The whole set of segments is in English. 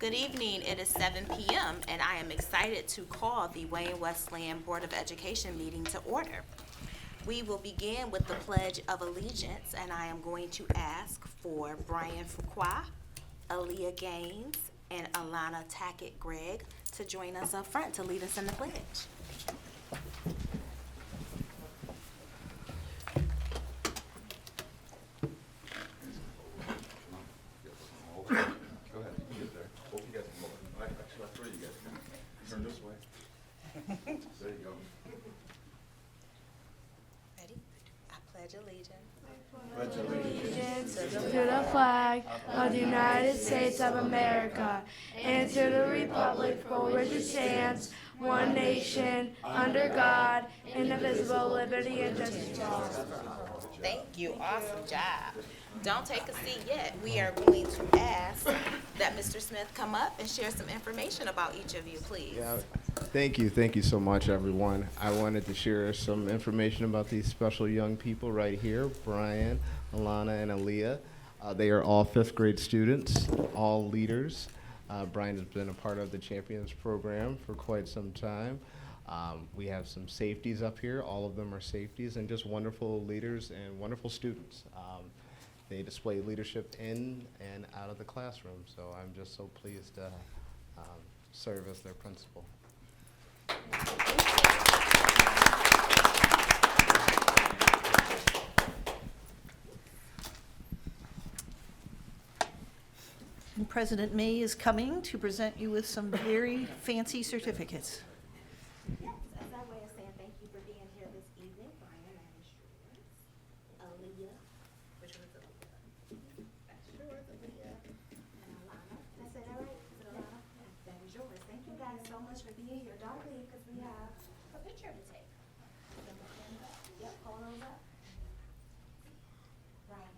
Good evening. It is 7 p.m. and I am excited to call the Wayne Westland Board of Education meeting to order. We will begin with the Pledge of Allegiance, and I am going to ask for Brian Fuqua, Aaliyah Gaines, and Alana Tackett-Gregg to join us up front to lead us in the pledge. Go ahead, you can get there. Both you guys can go. Actually, I three of you guys can. Turn this way. There you go. Ready? I pledge allegiance To the flag of the United States of America and to the republic for which it stands, one nation, under God, indivisible, liberty and justice for all. Thank you. Awesome job. Don't take a seat yet. We are going to ask that Mr. Smith come up and share some information about each of you, please. Yeah, thank you so much, everyone. I wanted to share some information about these special young people right here, Brian, Alana, and Aaliyah. They are all fifth grade students, all leaders. Brian has been a part of the Champions program for quite some time. We have some safeties up here. All of them are safeties and just wonderful leaders and wonderful students. They display leadership in and out of the classroom, so I'm just so pleased to serve as their principal. And President May is coming to present you with some very fancy certificates. Yes, as our way of saying thank you for being here this evening, Brian, that is yours. Aaliyah, which one is Aaliyah? That's yours, Aaliyah. And Alana, did I say that right? Is it Alana? That is yours. Thank you guys so much for being here. Don't leave, because we have a picture to take. Yep, hold those up. Brian,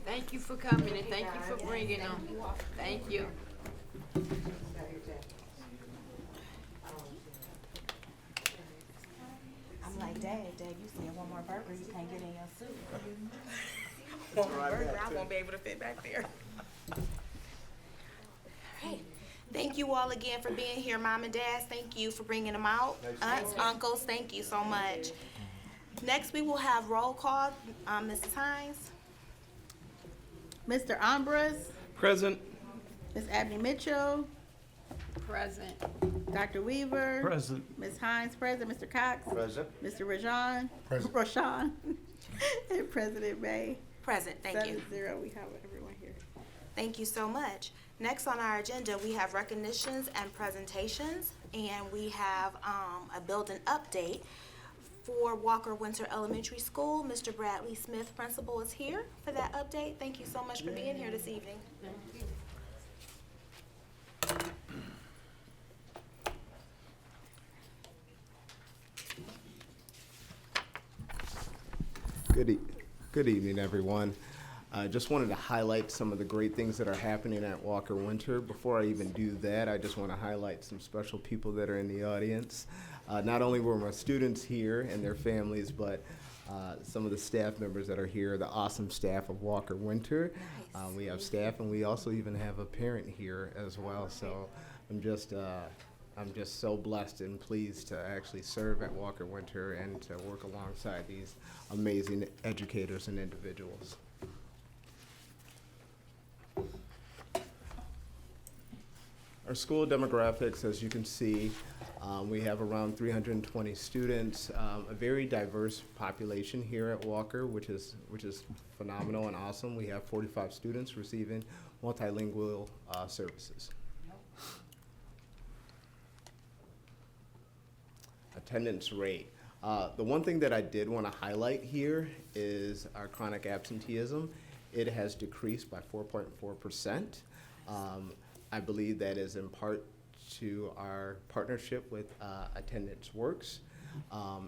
Thank you for coming and thank you for bringing them. Thank you. I'm like, Dad, you said one more burger, you can't get in your suit. One more burger, I won't be able to fit back there. All right. Thank you all again for being here, Mom and Dad. Thank you for bringing them out. Aunts, uncles, thank you so much. Next, we will have roll call. Mrs. Hines. Mr. Ambras, Present. Ms. Abney Mitchell, Present. Dr. Weaver, Present. Ms. Hines, present, Mr. Cox, Present. Mr. Rajan, and President May. Present, thank you. 7-0, we have everyone here. Thank you so much. Next on our agenda, we have recognitions and presentations, and we have a building update for Walker Winter Elementary School. Mr. Bradley Smith, principal, is here for that update. Thank you so much for being here this evening. Good evening, everyone. I just wanted to highlight some of the great things that are happening at Walker Winter. Before I even do that, I just want to highlight some special people that are in the audience. Not only were my students here and their families, but some of the staff members that are here, the awesome staff of Walker Winter. Nice. We have staff, and we also even have a parent here as well. So I'm just so blessed and pleased to actually serve at Walker Winter and to work alongside these amazing educators and individuals. Our school demographics, as you can see, we have around 320 students, a very diverse population here at Walker, which is phenomenal and awesome. We have 45 students receiving multilingual services. Attendance rate. The one thing that I did want to highlight here is our chronic absenteeism. It has decreased by 4.4%. I believe that is in part to our partnership with Attendance Works,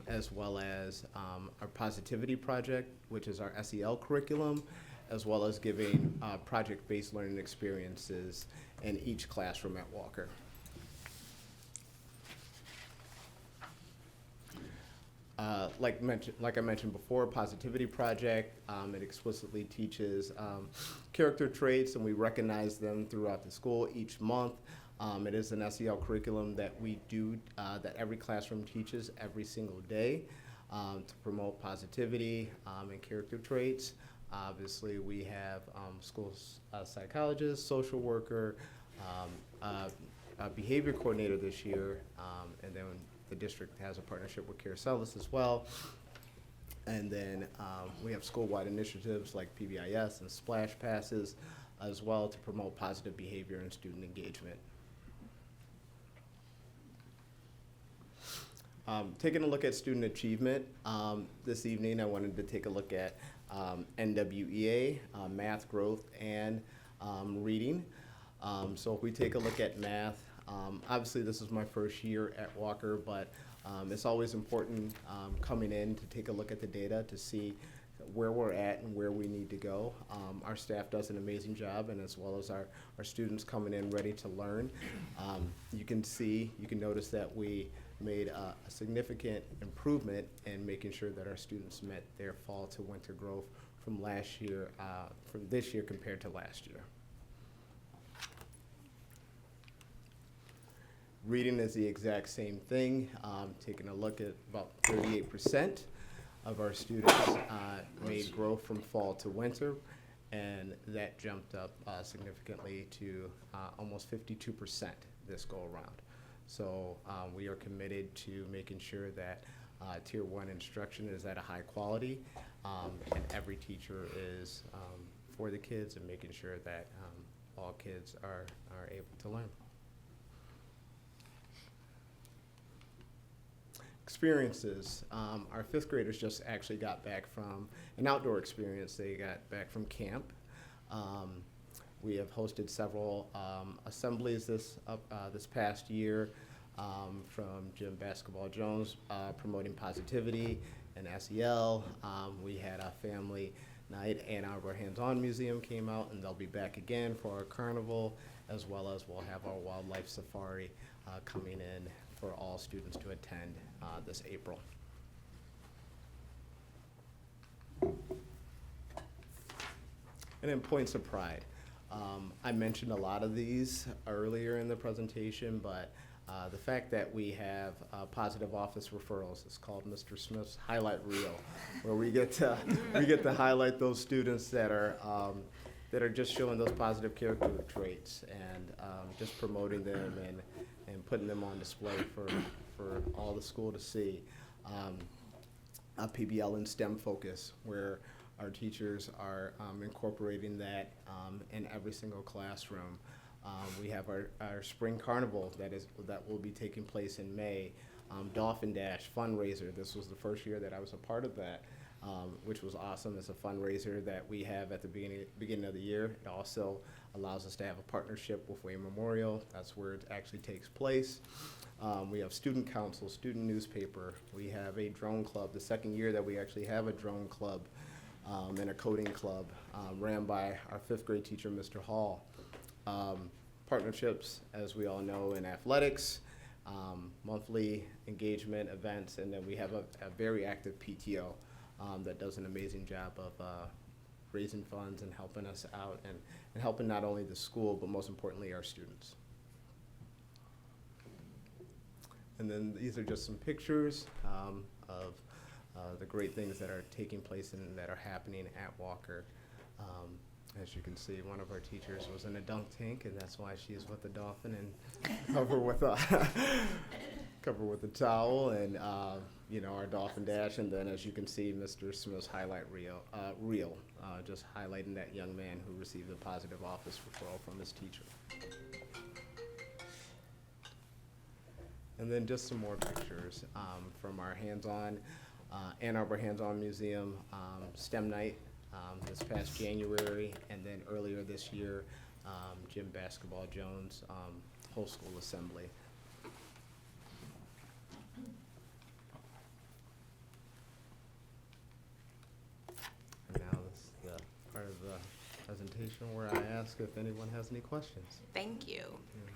as well as our Positivity Project, which is our SEL curriculum, as well as giving project-based learning experiences in each classroom at Walker. Like I mentioned before, Positivity Project, it explicitly teaches character traits, and we recognize them throughout the school each month. It is an SEL curriculum that we do, that every classroom teaches every single day to promote positivity and character traits. Obviously, we have school psychologist, social worker, a behavior coordinator this year, and then the district has a partnership with Carousel as well. And then we have school-wide initiatives like PBIS and Splash Passes as well to promote positive behavior and student engagement. Taking a look at student achievement, this evening I wanted to take a look at NWEA, math growth, and reading. So if we take a look at math, obviously this is my first year at Walker, but it's always important coming in to take a look at the data to see where we're at and where we need to go. Our staff does an amazing job, and as well as our students coming in ready to learn. You can notice that we made a significant improvement in making sure that our students met their fall to winter growth from this year compared to last year. Reading is the exact same thing. Taking a look at about 38% of our students made growth from fall to winter, and that jumped up significantly to almost 52% this go around. So we are committed to making sure that Tier 1 instruction is at a high quality, and every teacher is for the kids and making sure that all kids are able to learn. Experiences. Our fifth graders just actually got back from an outdoor experience. They got back from camp. We have hosted several assemblies this past year from Jim Basketball Jones promoting positivity and SEL. We had a family night, and our Hands-On Museum came out, and they'll be back again for our carnival, as well as we'll have our wildlife safari coming in for all students to attend this April. And then points of pride. I mentioned a lot of these earlier in the presentation, but the fact that we have positive office referrals is called Mr. Smith's Highlight Reel, where we get to highlight those students that are just showing those positive character traits and just promoting them and putting them on display for all the school to see. A PBL and STEM focus, where our teachers are incorporating that in every single classroom. We have our spring carnival that will be taking place in May. Dolphin Dash fundraiser. This was the first year that I was a part of that, which was awesome. It's a fundraiser that we have at the beginning of the year. It also allows us to have a partnership with Wayne Memorial. That's where it actually takes place. We have student council, student newspaper. We have a drone club, the second year that we actually have a drone club and a coding club ran by our fifth grade teacher, Mr. Hall. Partnerships, as we all know, in athletics, monthly engagement events, and then we have a very active PTO that does an amazing job of raising funds and helping us out and helping not only the school, but most importantly, our students. And then these are just some pictures of the great things that are taking place and that are happening at Walker. As you can see, one of our teachers was in a dunk tank, and that's why she's with the dolphin and covered with a towel, and our Dolphin Dash. And then, as you can see, Mr. Smith's highlight reel, just highlighting that young man who received a positive office referral from his teacher. And then just some more pictures from our hands-on, Ann Arbor Hands-On Museum STEM night this past January, and then earlier this year, Jim Basketball Jones whole school assembly. And now this is the part of the presentation where I ask if anyone has any questions. Thank you.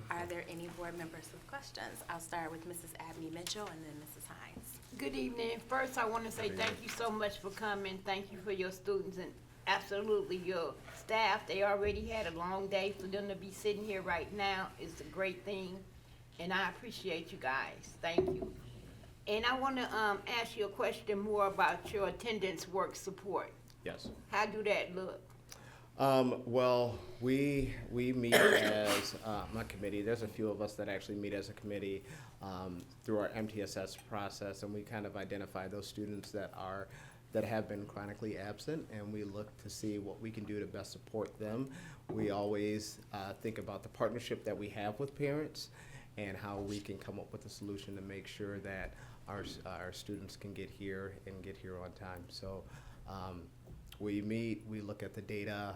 Are there any board members with questions? I'll start with Mrs. Abney Mitchell and then Mrs. Hines. Good evening. First, I want to say thank you so much for coming. Thank you for your students and absolutely your staff. They already had a long day. For them to be sitting here right now is a great thing. And I appreciate you guys. Thank you. And I want to ask you a question more about your attendance work support. Yes. How do that look? Well, we meet as my committee. There's a few of us that actually meet as a committee through our MTSS process, and we kind of identify those students that have been chronically absent, and we look to see what we can do to best support them. We always think about the partnership that we have with parents and how we can come up with a solution to make sure that our students can get here and get here on time. So we meet, we look at the data,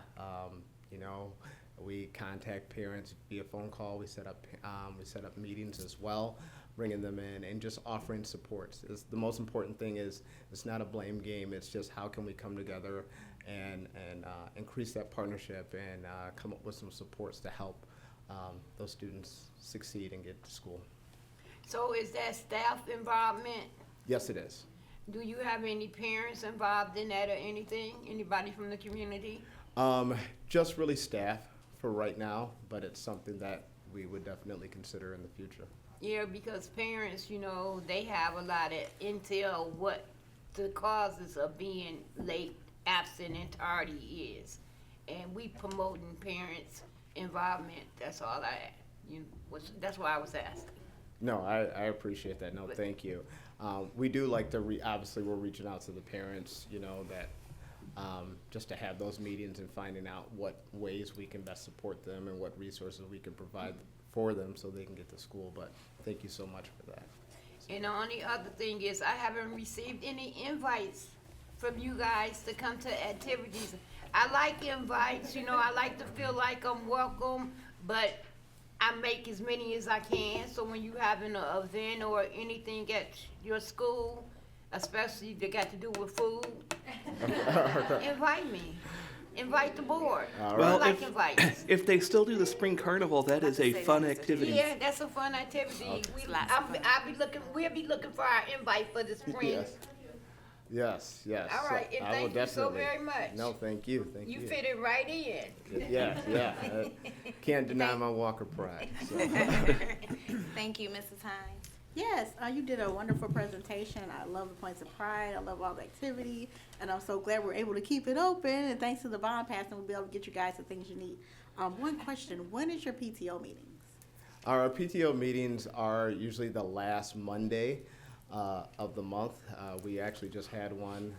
we contact parents via phone call. We set up meetings as well, bringing them in and just offering supports. The most important thing is it's not a blame game. It's just how can we come together and increase that partnership and come up with some supports to help those students succeed and get to school. So is that staff involvement? Yes, it is. Do you have any parents involved in that or anything? Anybody from the community? Just really staff for right now, but it's something that we would definitely consider in the future. Yeah, because parents, they have a lot of intel what the causes of being late, absent, and tardy is. And we promoting parents' involvement. That's all that's why I was asking. No, I appreciate that. No, thank you. We do like to, obviously we're reaching out to the parents, that just to have those meetings and finding out what ways we can best support them and what resources we can provide for them so they can get to school. But thank you so much for that. And the only other thing is I haven't received any invites from you guys to come to activities. I like invites, I like to feel like I'm welcome, but I make as many as I can. So when you having an event or anything at your school, especially if they got to do with food, invite me. Invite the board. All Well, I like invites. if they still do the spring carnival, that is a fun activity. Yeah, that's a fun activity. We'll be looking for our invite for the spring. Yes. All right, and I will thank you so definitely. very much. No, thank you. Thank you. You fit it right in. Yeah. Can't deny my Walker pride. So. Thank you, Mrs. Hines. Yes, you did a wonderful presentation. I love the points of pride. I love all the activity. And I'm so glad we're able to keep it open. And thanks to the bond passing, we'll be able to get you guys the things you need. One question, when is your PTO meetings? Our PTO meetings are usually the last Monday of the month. We actually just had one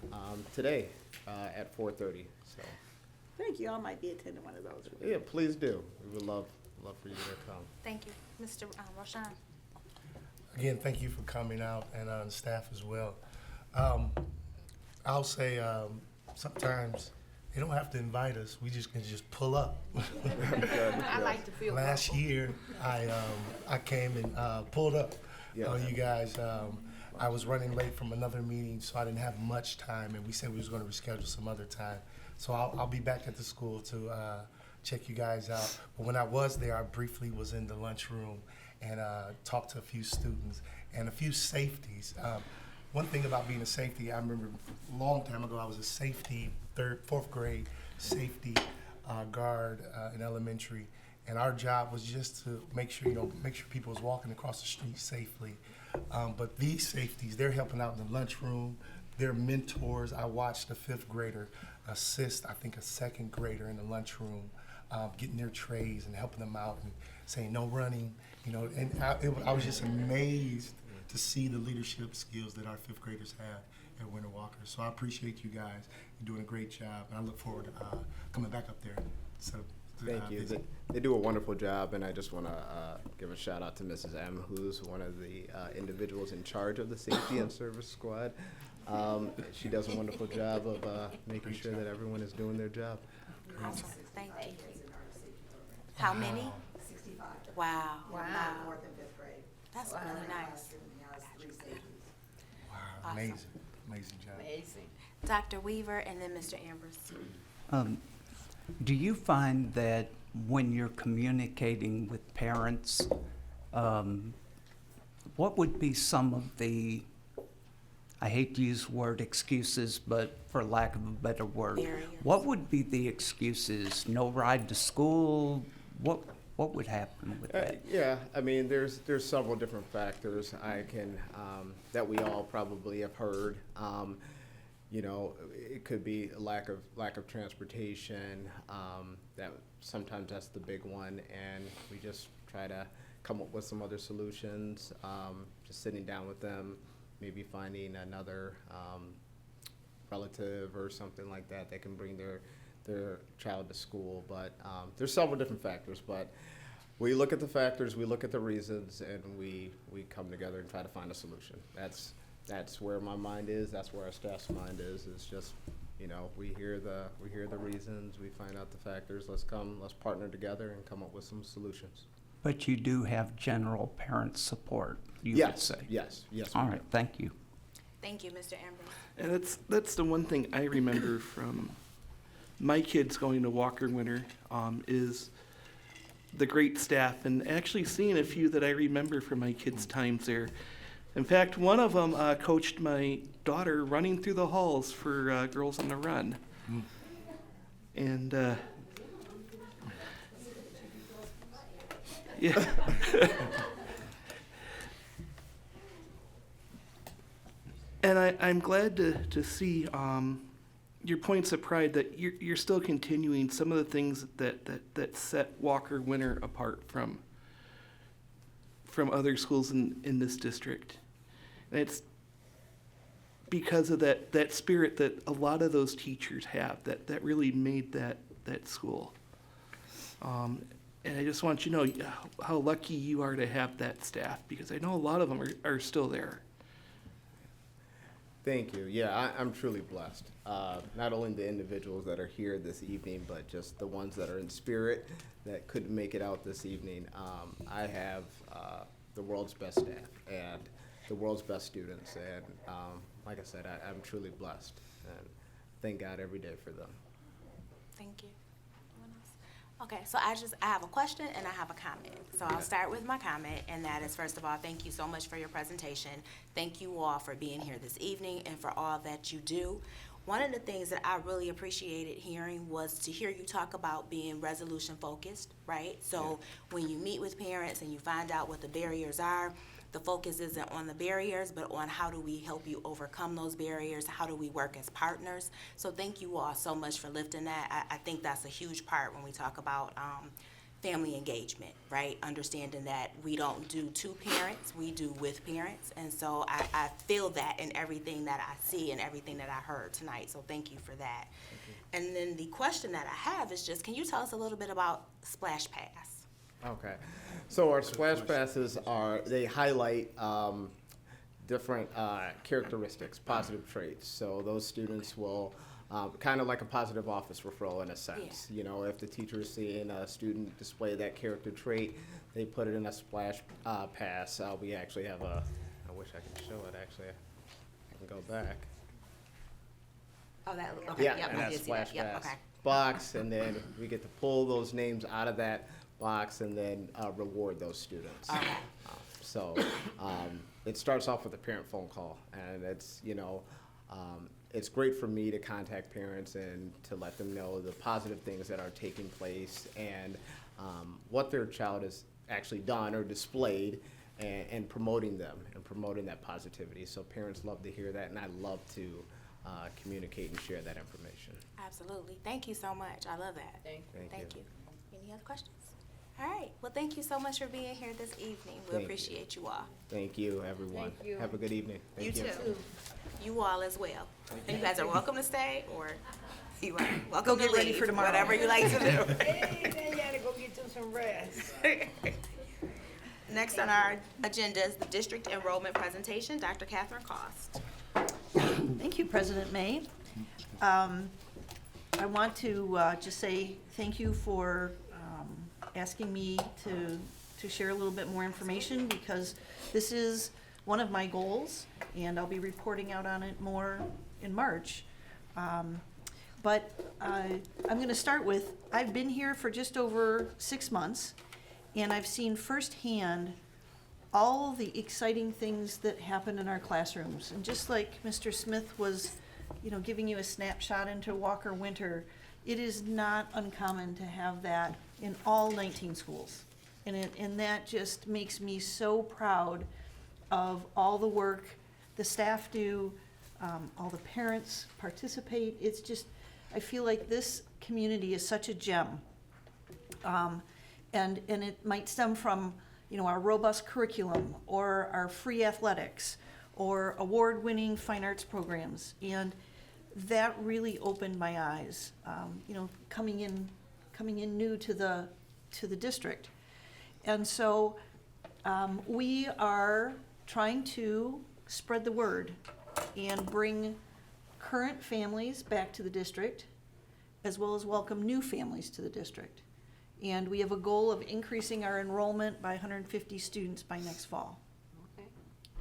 today at 4:30. So Thank you. I might be attending one of those. yeah, please do. We would love for you to come. Thank you. Mr. Roshan. Again, thank you for coming out and the staff as well. I'll say sometimes they don't have to invite us. We just can pull up. I like to feel Last welcome. year, I came and pulled up on you guys. I was running late from another meeting, so I didn't have much time, and we said we was going to reschedule some other time. So I'll be back at the school to check you guys out. But when I was there, I briefly was in the lunchroom and talked to a few students and a few safeties. One thing about being a safety, I remember a long time ago, I was a safety, fourth grade safety guard in elementary. And our job was just to make sure people was walking across the street safely. But these safeties, they're helping out in the lunchroom. They're mentors. I watched a fifth grader assist, I think, a second grader in the lunchroom, getting their trays and helping them out and saying no running, And I was just amazed to see the leadership skills that our fifth graders have at Winter Walker. So I appreciate you guys. You're doing a great job, and I look forward to coming back up there. So Thank you. They do a wonderful job, and I just want to give a shout out to Mrs. M, who's one of the individuals in charge of the Safety and Service Squad. She does a wonderful job of making sure that everyone is doing their job. Awesome. Thank you. How many? 65. Wow. Wow. Fourth and fifth grade. That's really nice. Now it's 3 stages. wow, Awesome. amazing job. Amazing. Dr. Weaver and then Mr. Ambrose. Do you find that when you're communicating with parents, what would be some of the, I hate to use the word excuses, but for lack of a better word, Barriers. what would be the excuses? No ride to school? What would happen with that? Yeah, I mean, there's several different factors I can that we all probably have heard. You know, it could be a lack of transportation. That sometimes that's the big one, and we just try to come up with some other solutions. Just sitting down with them, maybe finding another relative or something like that that can bring their child to school. But there's several different factors, but we look at the factors, we look at the reasons, and we come together and try to find a solution. That's where my mind is, that's where our staff's mind is. It's just, you know, we hear the reasons, we find out the factors, let's partner together and come up with some solutions. But you do have general parent support, you would Yes, say? yes, we All do. right, thank you. Thank you, Mr. Ambrose. And that's the one thing I remember from my kids going to Walker Winter, is the great staff, and actually seeing a few that I remember from my kids' times there. In fact, one of them coached my daughter running through the halls for Girls on the Run. And yeah. And I'm glad to see your points of pride that you're still continuing some of the things that set Walker Winter apart from other schools in this district. And it's because of that spirit that a lot of those teachers have that really made that school. And I just want you to know how lucky you are to have that staff, because I know a lot of them are still there. Thank you. Yeah, I'm truly blessed. Not only the individuals that are here this evening, but just the ones that are in spirit that couldn't make it out this evening. I have the world's best staff and the world's best students. And like I said, I'm truly blessed. And thank God every day for them. Thank you. Anyone else? Okay, so I have a question and I have a comment. So I'll start with my comment, and that is, first of all, thank you so much for your presentation. Thank you all for being here this evening and for all that you do. One of the things that I really appreciated hearing was to hear you talk about being resolution focused, right? So when you meet with parents and you find out what the barriers are, the focus isn't on the barriers, but on how do we help you overcome those barriers, how do we work as partners. So thank you all so much for lifting that. I think that's a huge part when we talk about family engagement, right? Understanding that we don't do to parents, we do with parents. And so I feel that in everything that I see and everything that I heard tonight. So thank you for that. And then the question that I have is just, can you tell us a little bit about Splash Pass? Okay. So our splash passes they highlight different characteristics, positive traits. So those students will kind of like a positive office referral in a sense. Yeah. You know, if the teacher is seeing a student display that character trait, they put it in a splash pass. We actually have I wish I could show it actually. I can go back. Oh, that, okay, Yeah, yep, and I that did see splash that, yep, pass okay. box, and then we get to pull those names out of that box and then reward those students. Okay. So it starts off with a parent phone call, and it's, you know, it's great for me to contact parents and to let them know the positive things that are taking place and what their child has actually done or displayed, and promoting them and promoting that positivity. So parents love to hear that, and I love to communicate and share that information. Absolutely. Thank you so much. I love that. Thank Thank you. you. Any other questions? All right. Well, thank you so much for being here this evening. We Thank you. appreciate you all. Thank you, everyone. Thank you. Have a good evening. Thank you. You all as well. And you guys are welcome to stay, or you are welcome Go to get ready leave, for tomorrow. whatever you like to do. Hey, you gotta go get you some rest. Next on our agenda is the district enrollment presentation. Dr. Catherine Cost. Thank you, President May. I want to just say thank you for asking me to share a little bit more information, because this is one of my goals, and I'll be reporting out on it more in March. But I'm going to start with, I've been here for just over 6 months, and I've seen firsthand all the exciting things that happen in our classrooms. And just like Mr. Smith was, giving you a snapshot into Walker Winter, it is not uncommon to have that in all 19 schools. And that just makes me so proud of all the work the staff do, all the parents participate. It's just, I feel like this community is such a gem. And it might stem from, our robust curriculum, or our free athletics, or award-winning fine arts programs. And that really opened my eyes, coming in new to the district. And so we are trying to spread the word and bring current families back to the district, as well as welcome new families to the district. And we have a goal of increasing our enrollment by 150 students by next fall. Okay.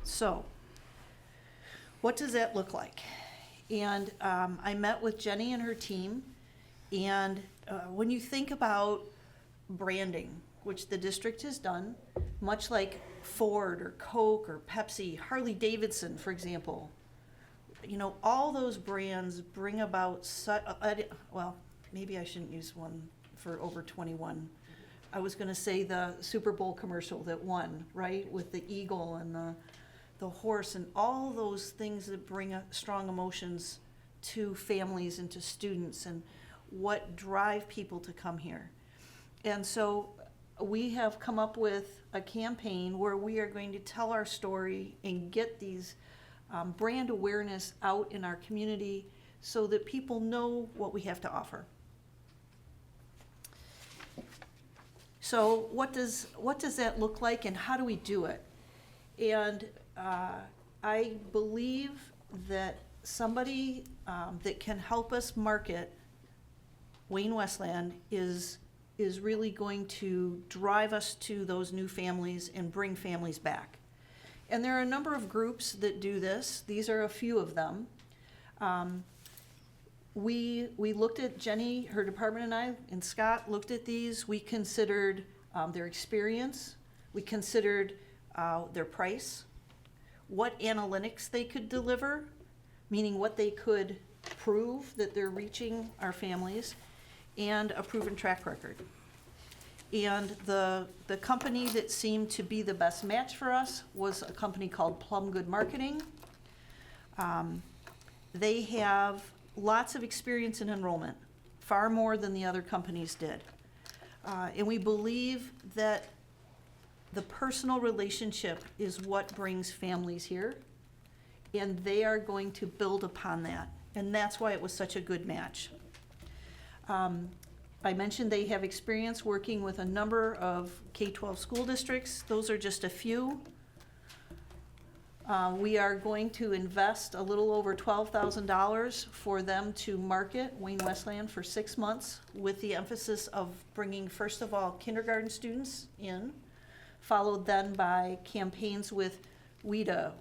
So, what does that look like? And I met with Jenny and her team, and when you think about branding, which the district has done, much like Ford or Coke or Pepsi, Harley Davidson, for example, all those brands bring about well, maybe I shouldn't use one for over 21. I was going to say the Super Bowl commercial that won, right, with the eagle and the horse and all those things that bring strong emotions to families and to students and what drive people to come here. And so we have come up with a campaign where we are going to tell our story and get these brand awareness out in our community so that people know what we have to offer. So what does that look like, and how do we do it? And I believe that somebody that can help us market Wayne Westland is really going to drive us to those new families and bring families back. And there are a number of groups that do this. These are a few of them. We looked at, Jenny, her department, and I, and Scott looked at these. We considered their experience. We considered their price, what analytics they could deliver, meaning what they could prove that they're reaching our families, and a proven track record. And the company that seemed to be the best match for us was a company called Plum Good Marketing. They have lots of experience in enrollment, far more than the other companies did. And we believe that the personal relationship is what brings families here, and they are going to build upon that. And that's why it was such a good match. I mentioned they have experience working with a number of K-12 school districts. Those are just a few. We are going to invest a little over $12,000 for them to market Wayne Westland for 6 months, with the emphasis of bringing, first of all, kindergarten students in, followed then by campaigns with WIA,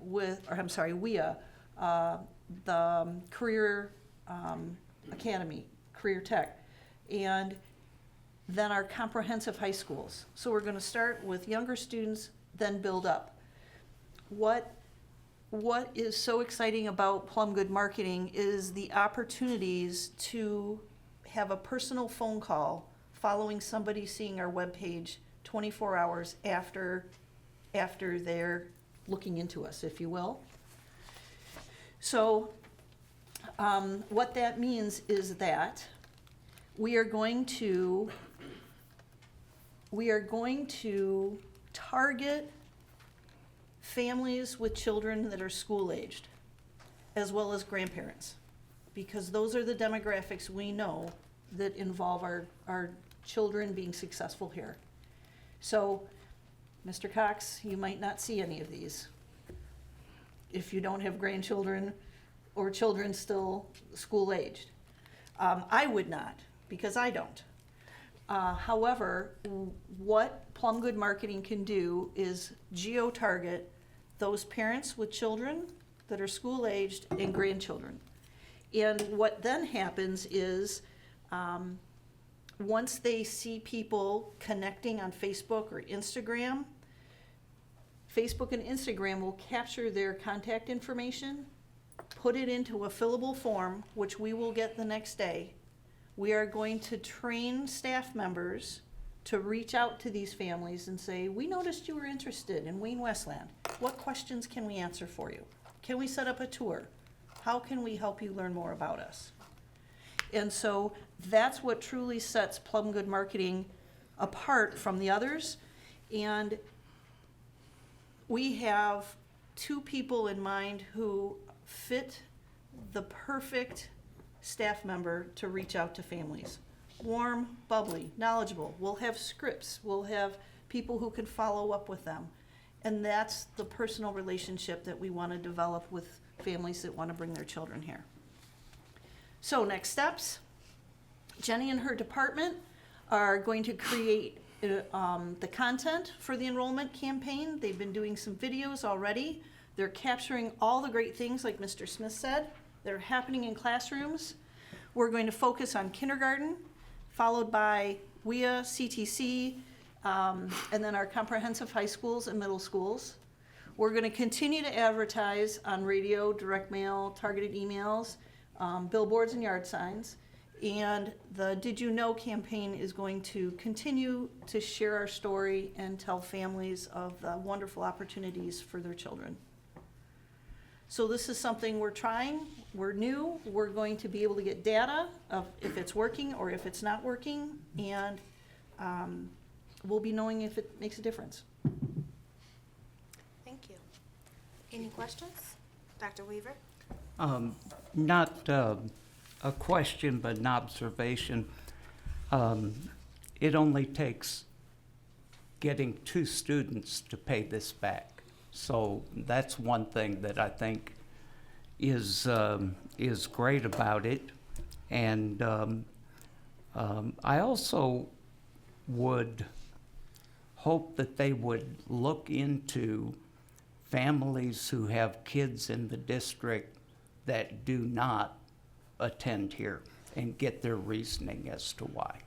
the Career Academy, Career Tech, and then our comprehensive high schools. So we're going to start with younger students, then build up. What is so exciting about Plum Good Marketing is the opportunities to have a personal phone call following somebody seeing our webpage 24 hours after they're looking into us, if you will. So what that means is that we are going to target families with children that are school-aged, as well as grandparents, because those are the demographics we know that involve our children being successful here. So, Mr. Cox, you might not see any of these if you don't have grandchildren or children still school-aged. I would not, because I don't. However, what Plum Good Marketing can do is geo-target those parents with children that are school-aged and grandchildren. And what then happens is, once they see people connecting on Facebook or Instagram, Facebook and Instagram will capture their contact information, put it into a fillable form, which we will get the next day. We are going to train staff members to reach out to these families and say, we noticed you were interested in Wayne Westland. What questions can we answer for you? Can we set up a tour? How can we help you learn more about us? And so that's what truly sets Plum Good Marketing apart from the others. And we have 2 people in mind who fit the perfect staff member to reach out to families. Warm, bubbly, knowledgeable. We'll have scripts. We'll have people who can follow up with them. And that's the personal relationship that we want to develop with families that want to bring their children here. So next steps, Jenny and her department are going to create the content for the enrollment campaign. They've been doing some videos already. They're capturing all the great things, like Mr. Smith said, that are happening in classrooms. We're going to focus on kindergarten, followed by WIA, CTC, and then our comprehensive high schools and middle schools. We're going to continue to advertise on radio, direct mail, targeted emails, billboards and yard signs. And the Did You Know campaign is going to continue to share our story and tell families of the wonderful opportunities for their children. So this is something we're trying. We're new. We're going to be able to get data of if it's working or if it's not working, and we'll be knowing if it makes a difference. Thank you. Any questions? Dr. Weaver? Not a question, but an observation. It only takes getting 2 students to pay this back. So that's one thing that I think is great about it. And I also would hope that they would look into families who have kids in the district that do not attend here and get their reasoning as to why.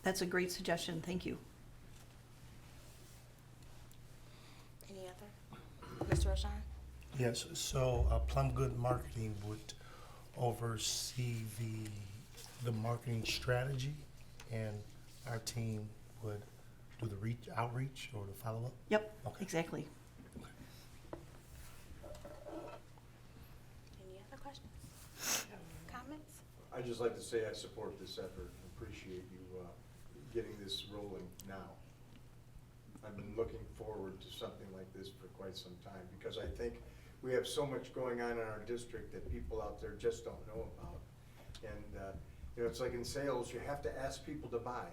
That's a great suggestion. Thank you. Any other? Mr. Roshan? Yes, so Plum Good Marketing would oversee the marketing strategy, and our team would do the outreach or the follow-up? Yep, Okay. exactly. Any other questions? Comments? I'd just like to say I support this effort and appreciate you getting this rolling now. I've been looking forward to something like this for quite some time, because I think we have so much going on in our district that people out there just don't know about. And you know, it's like in sales, you have to ask people to buy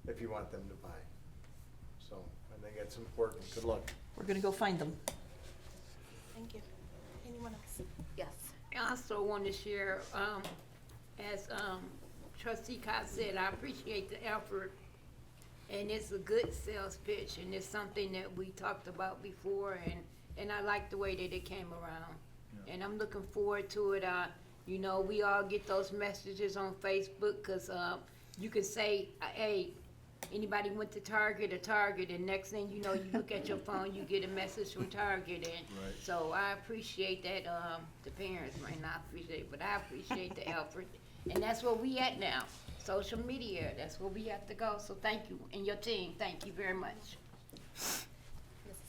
if you want them to buy. So I think that's important. Good luck. We're going to go find them. Thank you. Anyone else? Yes. I also want to share, as Trustee Cox said, I appreciate the effort, and it's a good sales pitch, and it's something that we talked about before, and I like the way that it came around. Yeah. And I'm looking forward to it. You know, we all get those messages on Facebook, because you can say, hey, anybody went to Target, and next thing you know, you look at your phone, you get a message from Target, and Right. so I appreciate that. The parents might not appreciate it, but I appreciate the effort, and that's where we at now. Social media, that's where we have to go. So thank you, and your team, thank you very much. Mrs.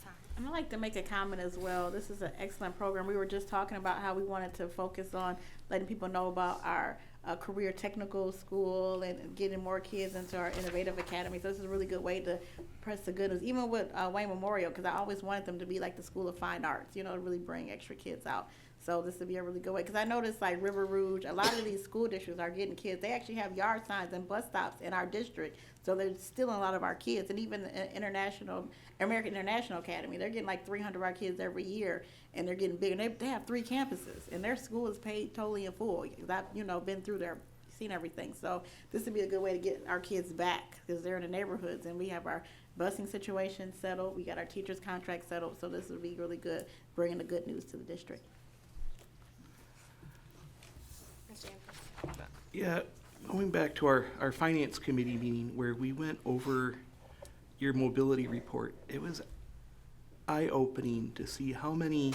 Hines? And I'd like to make a comment as well. This is an excellent program. We were just talking about how we wanted to focus on letting people know about our career technical school and getting more kids into our innovative academy. So this is a really good way to press the good news, even with Wayne Memorial, because I always wanted them to be like the School of Fine Arts, you know, to really bring extra kids out. So this would be a really good way, because I noticed like River Rouge, a lot of these school districts are getting kids. They actually have yard signs and bus stops in our district, so they're stealing a lot of our kids. And even the American International Academy, they're getting like 300 of our kids every year, and they're getting bigger. They have 3 campuses, and their school is paid totally in full. I've been through there, seen everything. So this would be a good way to get our kids back, because they're in the neighborhoods, and we have our busing situation settled. We got our teachers' contract settled, so this would be really good, bringing the good news to the district. Yeah, going back to our finance committee meeting where we went over your mobility report, it was eye-opening to see how many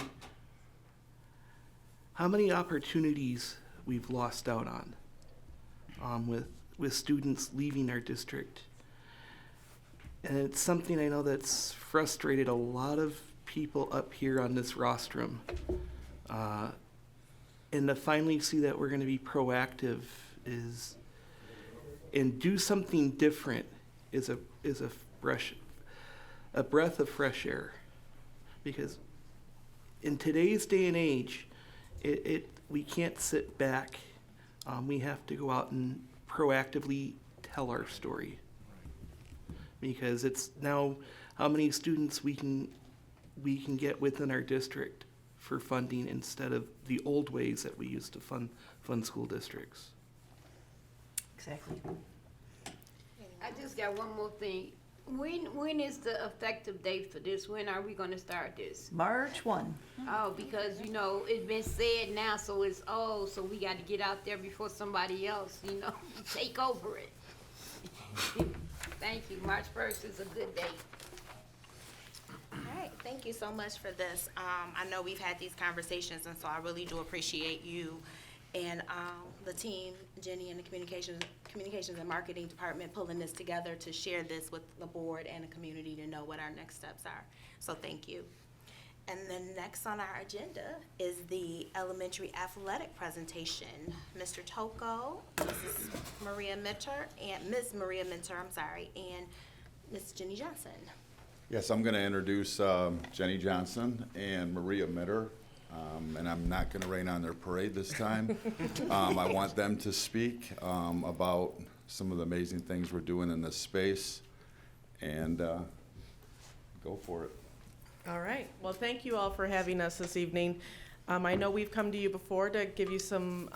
opportunities we've lost out on with students leaving our district. And it's something I know that's frustrated a lot of people up here on this rostrum. And to finally see that we're going to be proactive and do something different is a breath of fresh air. Because in today's day and age, we can't sit back. We have to go out and proactively tell our story. Because it's now how many students we can get within our district for funding instead of the old ways that we used to fund school districts. Exactly. I just got one more thing. When is the effective date for this? When are we gonna start this? March 1. Oh, because, you know, it's been said now, so so we gotta get out there before somebody else, you know, take over it. Thank you. March 1st is a good date. All right, thank you so much for this. I know we've had these conversations, and so I really do appreciate you and the team, Jenny, and the communications and marketing department pulling this together to share this with the board and the community to know what our next steps are. So thank you. And then next on our agenda is the elementary athletic presentation. Mr. Toko, Ms. Maria Minter, and Ms. Jenny Johnson. Yes, I'm going to introduce Jenny Johnson and Maria Mitter, and I'm not going to rain on their parade this time. I want them to speak about some of the amazing things we're doing in this space, and go for it. All right. Well, thank you all for having us this evening. I know we've come to you before to give you some,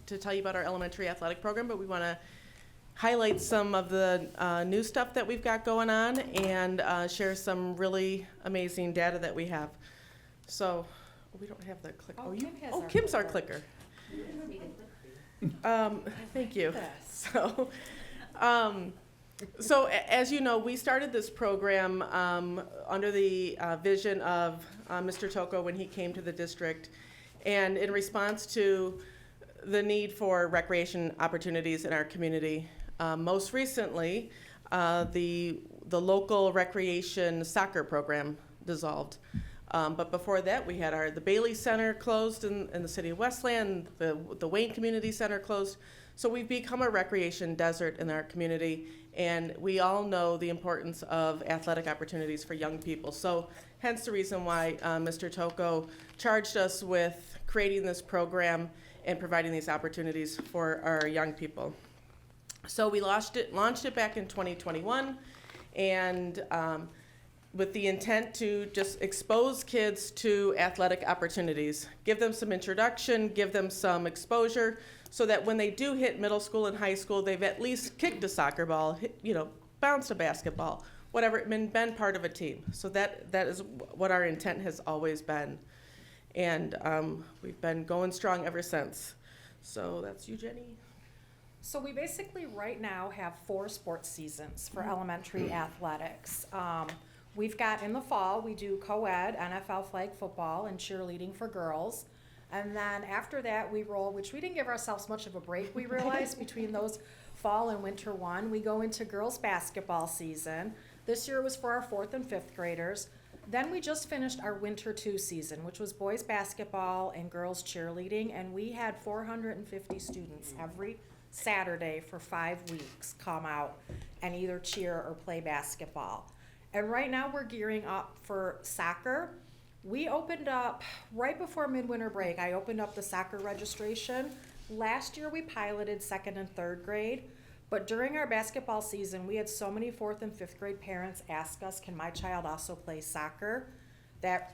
to tell you about our elementary athletic program, but we want to highlight some of the new stuff that we've got going on and share some really amazing data that we have. So, we don't have the clicker. Kim's our clicker. Thank you. So, as you know, we started this program under the vision of Mr. Toko when he came to the district, and in response to the need for recreation opportunities in our community. Most recently, the local recreation soccer program dissolved. But before that, we had the Bailey Center closed in the city of Westland, the Wayne Community Center closed. So we've become a recreation desert in our community, and we all know the importance of athletic opportunities for young people. So hence the reason why Mr. Toko charged us with creating this program and providing these opportunities for our young people. So we launched it back in 2021, and with the intent to just expose kids to athletic opportunities, give them some introduction, give them some exposure, so that when they do hit middle school and high school, they've at least kicked a soccer ball, bounced a basketball, whatever, been part of a team. So that is what our intent has always been. And we've been going strong ever since. So that's you, Jenny. So we basically right now have 4 sports seasons for elementary athletics. We've got in the fall, we do co-ed, NFL flag football, and cheerleading for girls. And then after that, we roll, which we didn't give ourselves much of a break, we realized, between those fall and winter one. We go into girls basketball season. This year was for our 4th and 5th graders. Then we just finished our winter 2 season, which was boys basketball and girls cheerleading, and we had 450 students every Saturday for 5 weeks come out and either cheer or play basketball. And right now we're gearing up for soccer. We opened up right before midwinter break. I opened up the soccer registration. Last year we piloted 2nd and 3rd grade, but during our basketball season, we had so many 4th and 5th grade parents ask us, can my child also play soccer? That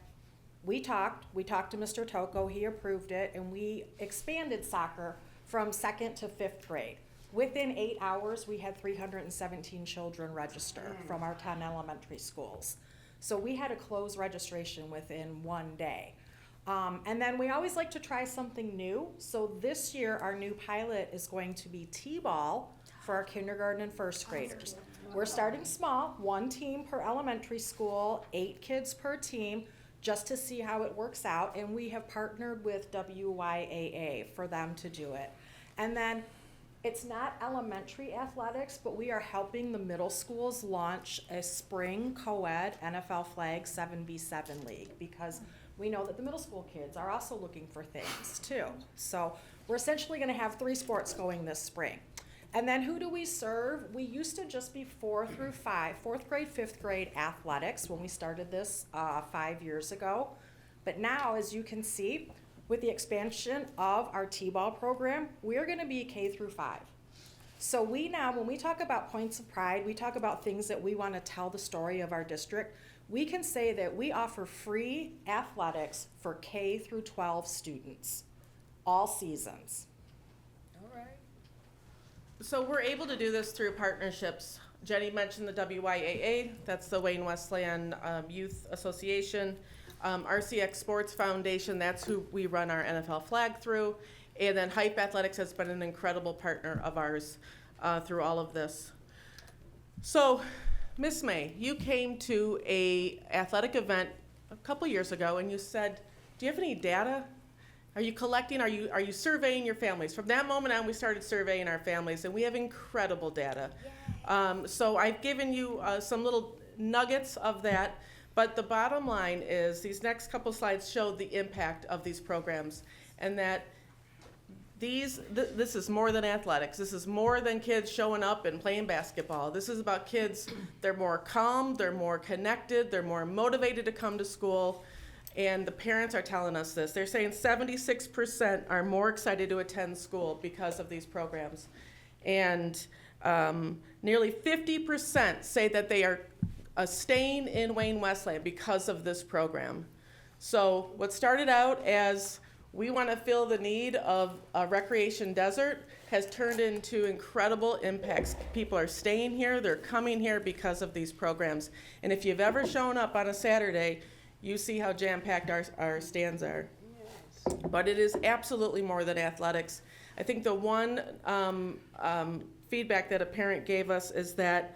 we talked to Mr. Toko, he approved it, and we expanded soccer from 2nd to 5th grade. Within 8 hours, we had 317 children register from our 10 elementary schools. So we had to close registration within 1 day. And then we always like to try something new. So this year, our new pilot is going to be T-ball for our kindergarten and first graders. We're starting small, 1 team per elementary school, 8 kids per team, just to see how it works out. And we have partnered with WYAA for them to do it. And then it's not elementary athletics, but we are helping the middle schools launch a spring co-ed NFL flag 7v7 league, because we know that the middle school kids are also looking for things too. So we're essentially going to have 3 sports going this spring. And then who do we serve? We used to just be 4 through 5, 4th grade, 5th grade athletics when we started this 5 years ago. But now, as you can see, with the expansion of our T-ball program, we're going to be K through 5. So we now, when we talk about points of pride, we talk about things that we want to tell the story of our district. We can say that we offer free athletics for K through 12 students, all seasons. So we're able to do this through partnerships. Jenny mentioned the WYAA, that's the Wayne Westland Youth Association. RCX Sports Foundation, that's who we run our NFL flag through. And then Hype Athletics has been an incredible partner of ours through all of this. So, Miss May, you came to a athletic event a couple years ago and you said, do you have any data? Are you collecting, are you surveying your families? From that moment on, we started surveying our families, and we have incredible data. So I've given you some little nuggets of that, but the bottom line is these next couple slides show the impact of these programs, and that this is more than athletics. This is more than kids showing up and playing basketball. This is about kids, they're more calm, they're more connected, they're more motivated to come to school. And the parents are telling us this. They're saying 76% are more excited to attend school because of these programs. And nearly 50% say that they are staying in Wayne Westland because of this program. So what started out as we want to fill the need of a recreation desert has turned into incredible impacts. People are staying here, they're coming here because of these programs. And if you've ever shown up on a Saturday, you see how jam-packed our stands are. Yes. But it is absolutely more than athletics. I think the one feedback that a parent gave us is that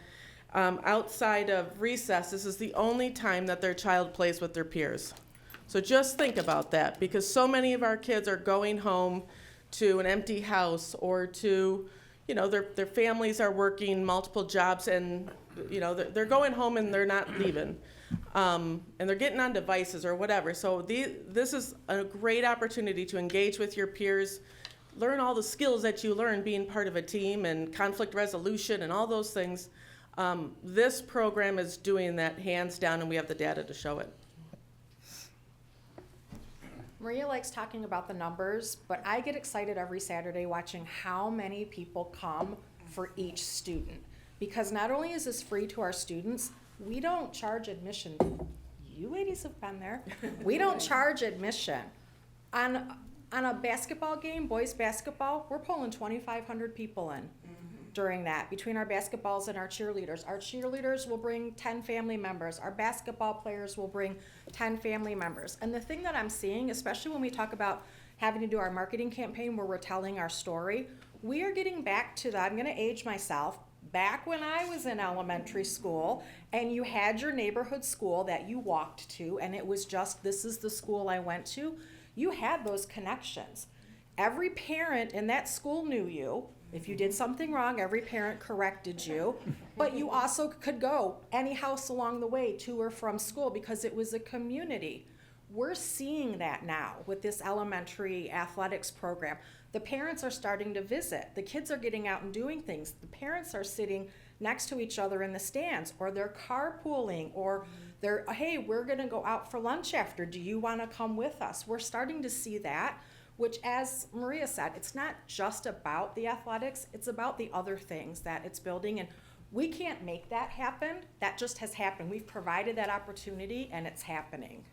outside of recess, this is the only time that their child plays with their peers. So just think about that, because so many of our kids are going home to an empty house, or to, their families are working multiple jobs, and, they're going home and they're not leaving. And they're getting on devices or whatever. So this is a great opportunity to engage with your peers, learn all the skills that you learn being part of a team, and conflict resolution and all those things. This program is doing that hands down, and we have the data to show it. Maria likes talking about the numbers, but I get excited every Saturday watching how many people come for each student. Because not only is this free to our students, we don't charge admission. You ladies have been there. We don't charge admission. On a basketball game, boys basketball, we're pulling 2,500 people in during that, between our basketballs and our cheerleaders. Our cheerleaders will bring 10 family members. Our basketball players will bring 10 family members. And the thing that I'm seeing, especially when we talk about having to do our marketing campaign where we're telling our story, we are getting back to that. I'm gonna age myself. Back when I was in elementary school and you had your neighborhood school that you walked to, and it was just, this is the school I went to, you had those connections. Every parent in that school knew you. If you did something wrong, every parent corrected you, but you also could go any house along the way to or from school because it was a community. We're seeing that now with this elementary athletics program. The parents are starting to visit. The kids are getting out and doing things. The parents are sitting next to each other in the stands, or they're carpooling, or they're, hey, we're gonna go out for lunch after. Do you wanna come with us? We're starting to see that, which, as Maria said, it's not just about the athletics, it's about the other things that it's building. And we can't make that happen. That just has happened. We've provided that opportunity and it's happening.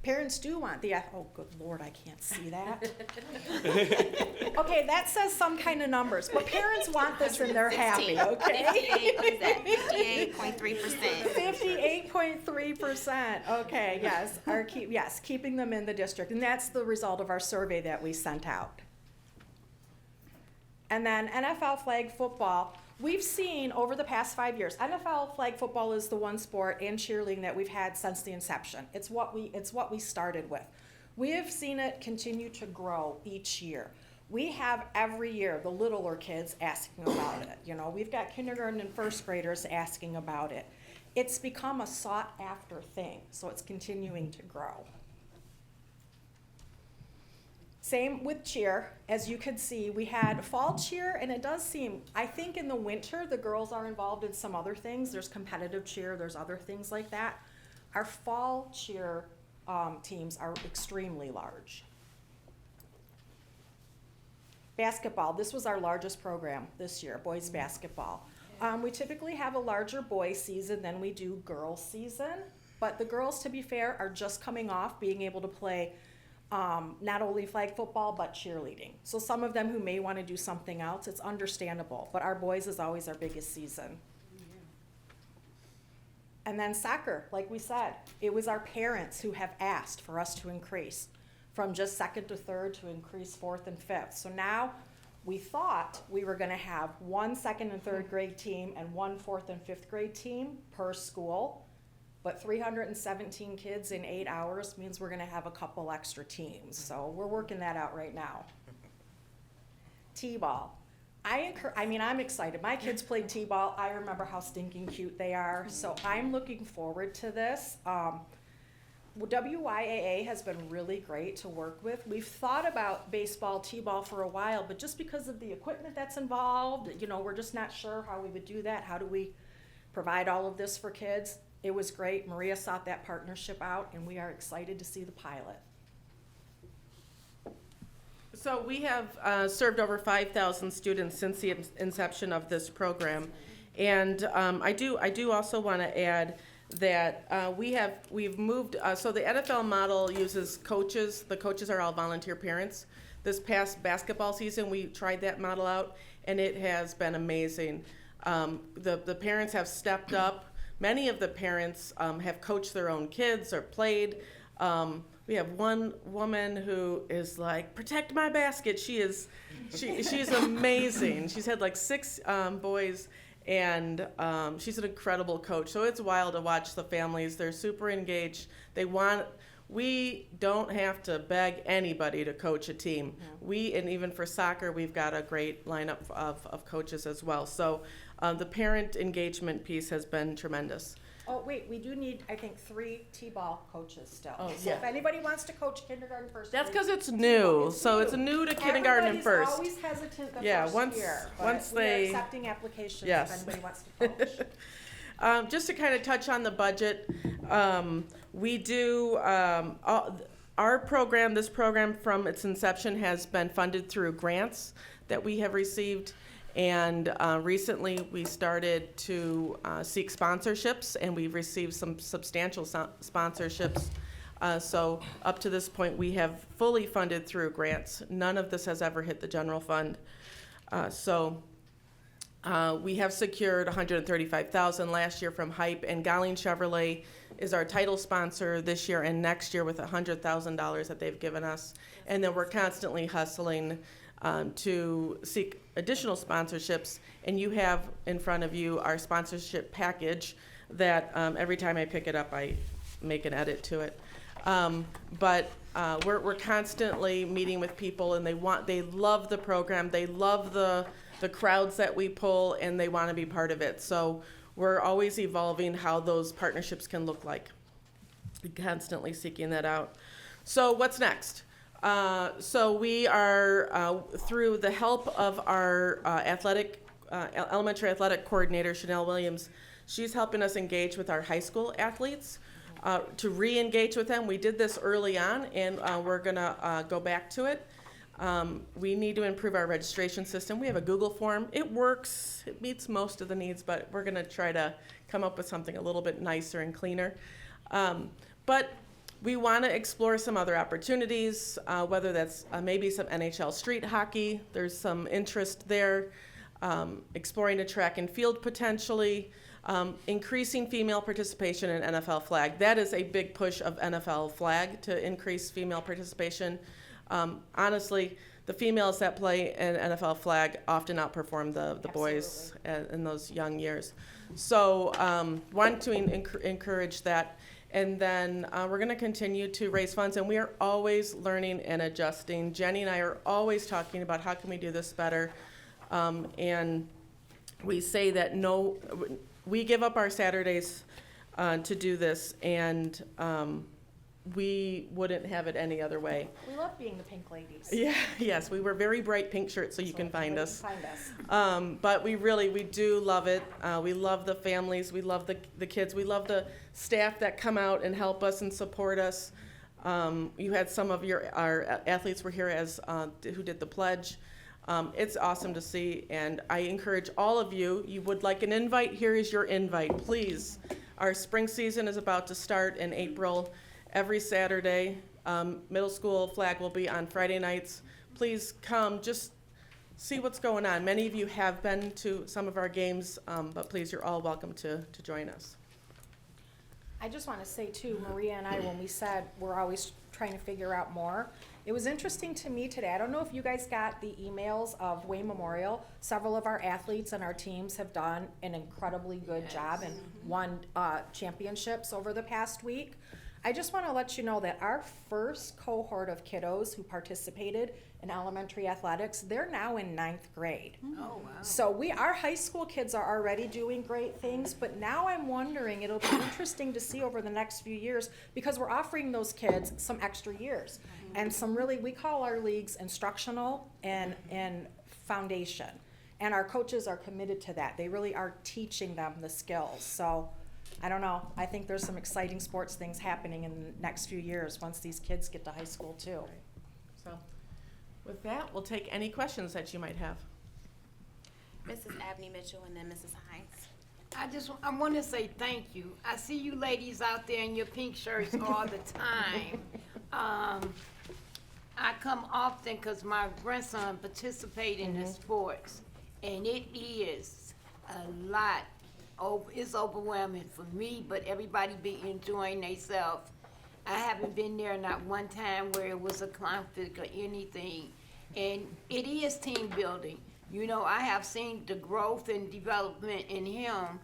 Parents do want the, oh, good Lord, I can't see that. Okay, that says some kind of numbers, but parents want this and they're happy, okay? 58.3%. 58.3%, okay, yes, keeping them in the district, and that's the result of our survey that we sent out. And then NFL flag football, we've seen over the past 5 years, NFL flag football is the one sport and cheerleading that we've had since the inception. It's what we started with. We have seen it continue to grow each year. We have every year the littler kids asking about it. You know, we've got kindergarten and first graders asking about it. It's become a sought after thing, so it's continuing to grow. Same with cheer. As you can see, we had fall cheer, and it does seem, I think in the winter, the girls are involved in some other things. There's competitive cheer, there's other things like that. Our fall cheer teams are extremely large. Basketball, this was our largest program this year, boys basketball. We typically have a larger boys season than we do girls season, but the girls, to be fair, are just coming off being able to play not only flag football, but cheerleading. So some of them who may want to do something else, it's understandable, but our boys is always our biggest season. And then soccer, like we said, it was our parents who have asked for us to increase from just second to third to increase fourth and fifth. So now we thought we were gonna have one second and third grade team and one fourth and fifth grade team per school. But 317 kids in 8 hours means we're gonna have a couple extra teams. So we're working that out right now. T-ball. I'm excited. My kids played T-ball. I remember how stinking cute they are. So I'm looking forward to this. WYAA has been really great to work with. We've thought about baseball, T-ball for a while, but just because of the equipment that's involved, you know, we're just not sure how we would do that. How do we provide all of this for kids? It was great. Maria sought that partnership out, and we are excited to see the pilot. So we have served over 5,000 students since the inception of this program, and I do also want to add that we've moved. So the NFL model uses coaches. The coaches are all volunteer parents. This past basketball season, we tried that model out, and it has been amazing. The parents have stepped up. Many of the parents have coached their own kids or played. We have one woman who is like, protect my basket. She's amazing. She's had like 6 boys, and she's an incredible coach. So it's wild to watch the families. They're super engaged. We don't have to beg anybody to coach a team. And even for soccer, we've got a great lineup of coaches as well. So the parent engagement piece has been tremendous. Oh, wait, we do need, I think, 3 T-ball coaches still. Oh, so yeah. if anybody wants to coach kindergarten first. That's grade, because it's new. It's So new. it's new to kindergarten and first. Everybody's always hesitant the Yeah, first once- year, but once we are they- accepting applications Yes. if anybody wants to coach. Just to kind of touch on the budget, we do, our program, this program from its inception has been funded through grants that we have received. And recently we started to seek sponsorships, and we've received some substantial sponsorships. So up to this point, we have fully funded through grants. None of this has ever hit the general fund. We have secured $135,000 last year from HYPE, and Gowling Chevrolet is our title sponsor this year and next year with $100,000 that they've given us. And then we're constantly hustling to seek additional sponsorships. And you have in front of you our sponsorship package that every time I pick it up, I make an edit to it. But we're constantly meeting with people, and they love the program. They love the crowds that we pull, and they want to be part of it. So we're always evolving how those partnerships can look like. Constantly seeking that out. So what's next? So we are, through the help of our elementary athletic coordinator, Chanel Williams, she's helping us engage with our high school athletes, to re-engage with them. We did this early on, and we're gonna go back to it. We need to improve our registration system. We have a Google form. It works. It meets most of the needs, but we're gonna try to come up with something a little bit nicer and cleaner. But We want to explore some other opportunities, whether that's maybe some NHL street hockey. There's some interest there. Exploring a track and field potentially. Increasing female participation in NFL flag. That is a big push of NFL flag to increase female participation. Honestly, the females that play in NFL flag often outperform the boys in those young years. So want to encourage that. And then we're going to continue to raise funds, and we are always learning and adjusting. Jenny and I are always talking about how can we do this better. And we say that we give up our Saturdays to do this, and we wouldn't have it any other way. We love being the pink ladies. Yeah, yes, we wear very bright pink shirts, so you can find us. Find us. But we do love it. We love the families. We love the kids. We love the staff that come out and help us and support us. You had some of our athletes were here who did the pledge. It's awesome to see, and I encourage all of you. You would like an invite? Here is your invite, please. Our spring season is about to start in April. Every Saturday, middle school flag will be on Friday nights. Please come, just see what's going on. Many of you have been to some of our games, but please, you're all welcome to join us. I just want to say too, Maria and I, when we said we're always trying to figure out more, it was interesting to me today. I don't know if you guys got the emails of Wayne Memorial. Several of our athletes and our teams have done an incredibly good job and won championships over the past week. I just want to let you know that our first cohort of kiddos who participated in elementary athletics, they're now in 9th grade. Oh, wow. So our high school kids are already doing great things, but now I'm wondering, it'll be interesting to see over the next few years, because we're offering those kids some extra years and some really, we call our leagues instructional and foundation. And our coaches are committed to that. They really are teaching them the skills. So I don't know. I think there's some exciting sports things happening in the next few years once these kids get to high school too. So with that, we'll take any questions that you might have. Mrs. Abney Mitchell and then Mrs. Hines. I want to say thank you. I see you ladies out there in your pink shirts all the time. I come often because my grandson participates in the sports, and it is a lot. It's overwhelming for me, but everybody be enjoying themselves. I haven't been there not one time where it was a conflict or anything. And it is team building. You know, I have seen the growth and development in him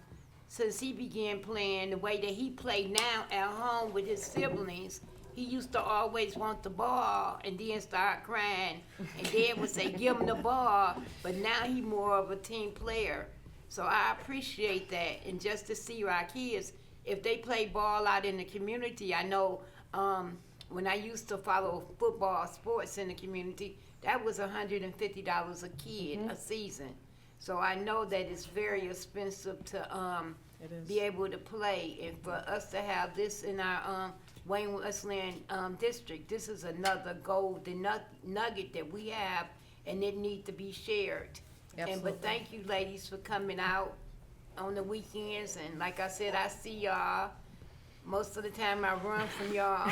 since he began playing the way that he play now at home with his siblings. He used to always want the ball and then start crying. And Dad would say, give him the ball. But now he more of a team player. So I appreciate that. And just to see our kids, if they play ball out in the community, I know when I used to follow football sports in the community, that was $150 a kid a season. So I know that it's very expensive to be able to play. And for us to have this in our Wayne Westland district, this is another golden nugget that we have, and it needs to be shared. But thank you ladies for coming out on the weekends, and like I said, I see y'all. Most of the time I run from y'all.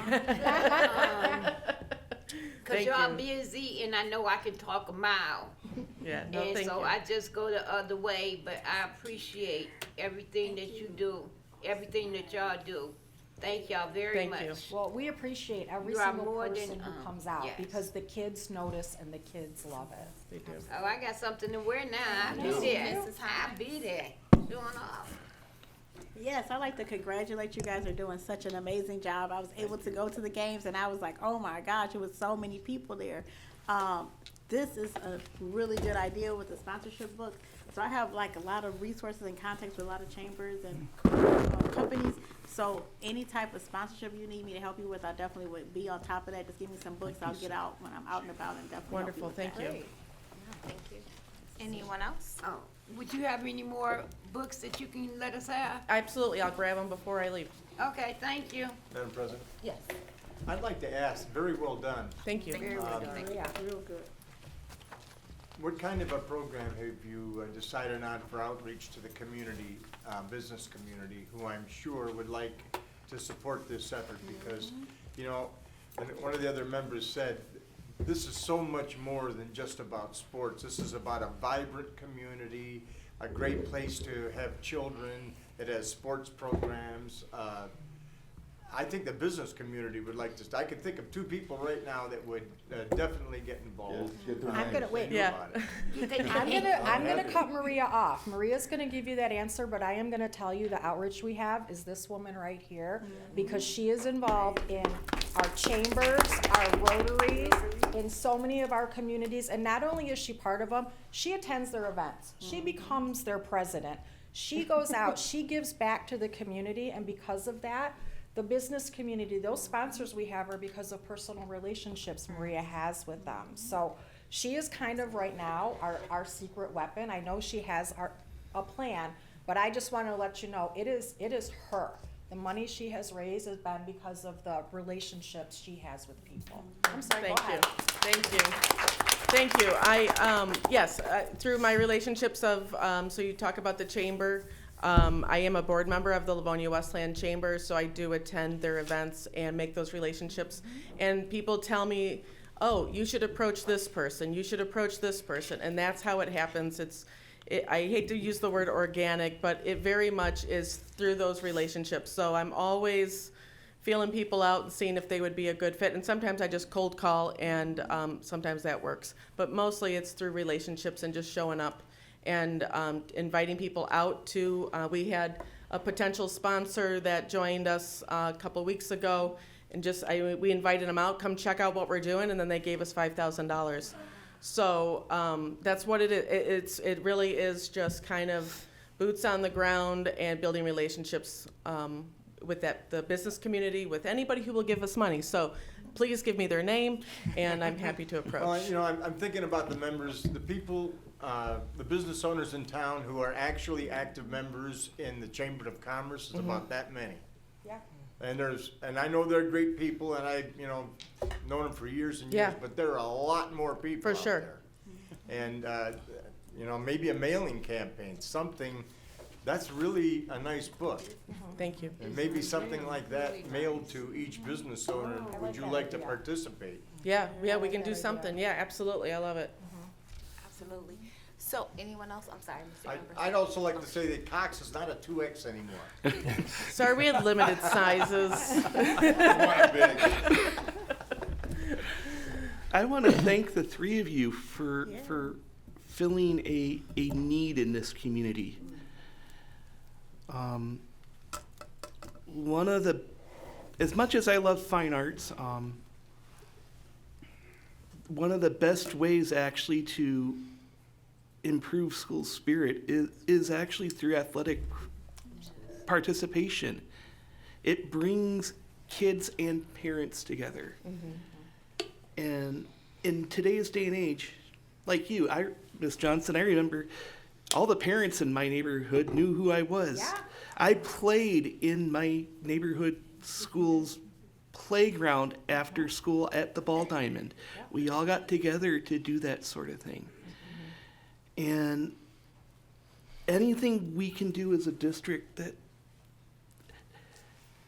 Cause y'all busy, and I know I can talk a mile. Yeah, no, and thank so you. I just go the other way, but I appreciate everything that you do, everything that y'all do. Thank y'all very much. Well, we appreciate every You are single more person than, who comes out yes. because the kids notice and the kids love it. They do. Oh, I got something to wear now. I'll be there. I'll be there. Showing off. Yes, I'd like to congratulate you guys are doing such an amazing job. I was able to go to the games and I was like, oh my gosh, it was so many people there. This is a really good idea with the sponsorship book. So I have like a lot of resources and contacts with a lot of chambers and companies. So any type of sponsorship you need me to help you with, I definitely would be on top of that. Just give me some books. I'll get out when I'm out and about and definitely Wonderful, help you with thank that. you. Thank you. Anyone else? Oh, would you have any more books that you can let us have? Absolutely, I'll grab them before I leave. Okay, thank you. Madam President, Yes. I'd like to ask, very well done. Thank you. Very well done. Yeah. Real good. What kind of a program have you decided on for outreach to the community, business community, who I'm sure would like to support this effort? Because You know, and one of the other members said, this is so much more than just about sports. This is about a vibrant community, a great place to have children. It has sports programs. I think the business community would like to, I could think of 2 people right now that would definitely get involved. I'm gonna wait. Yeah. I'm gonna cut Maria off. Maria's gonna give you that answer, but I am gonna tell you the outreach we have is this woman right here, because she is involved in our chambers, our rotaries, in so many of our communities, and not only is she part of them, she attends their events. She becomes their president. She goes out, she gives back to the community, and because of that, the business community, those sponsors we have are because of personal relationships Maria has with them. So she is kind of right now our secret weapon. I know she has a plan, but I just want to let you know it is her. The money she has raised has been because of the relationships she has with people. I'm sorry, Thank go you. ahead. Thank you. Thank you. I, yes, through my relationships of, so you talk about the chamber. I am a board member of the Livonia Westland Chamber, so I do attend their events and make those relationships. And people tell me, oh, you should approach this person, you should approach this person, and that's how it happens. I hate to use the word organic, but it very much is through those relationships. So I'm always feeling people out and seeing if they would be a good fit. And sometimes I just cold call, and sometimes that works. But mostly it's through relationships and just showing up and inviting people out to, we had a potential sponsor that joined us a couple weeks ago, and we invited them out, come check out what we're doing, and then they gave us $5,000. So that's what it is. It really is just kind of boots on the ground and building relationships with the business community, with anybody who will give us money. So please give me their name, and I'm happy to approach. Well, you know, I'm thinking about the members, the people, the business owners in town who are actually active members in the Chamber of Commerce is about that many. Yeah. And I know they're great people, and I, known them for years and years, Yeah. but there are a lot more people For out sure. there. And, maybe a mailing campaign, something, that's really a nice book. Thank you. And maybe something like that mailed to each business owner. Would you like to participate? Yeah, we can do something. Yeah, absolutely. I love it. Absolutely. So, anyone else? I'm sorry, Mr. Amber. I'd also like to say that Cox is not a 2X anymore. Sorry, we had limited sizes. I want to thank the 3 of you for filling a need in this community. As much as I love fine arts, one of the best ways actually to improve school spirit is actually through athletic participation. It brings kids and parents together. And in today's day and age, like you, Ms. Johnson, I remember all the parents in my neighborhood knew who I was. Yeah. I played in my neighborhood school's playground after school at the Ball Diamond. We all got together to do that sort of thing. And anything we can do as a district that,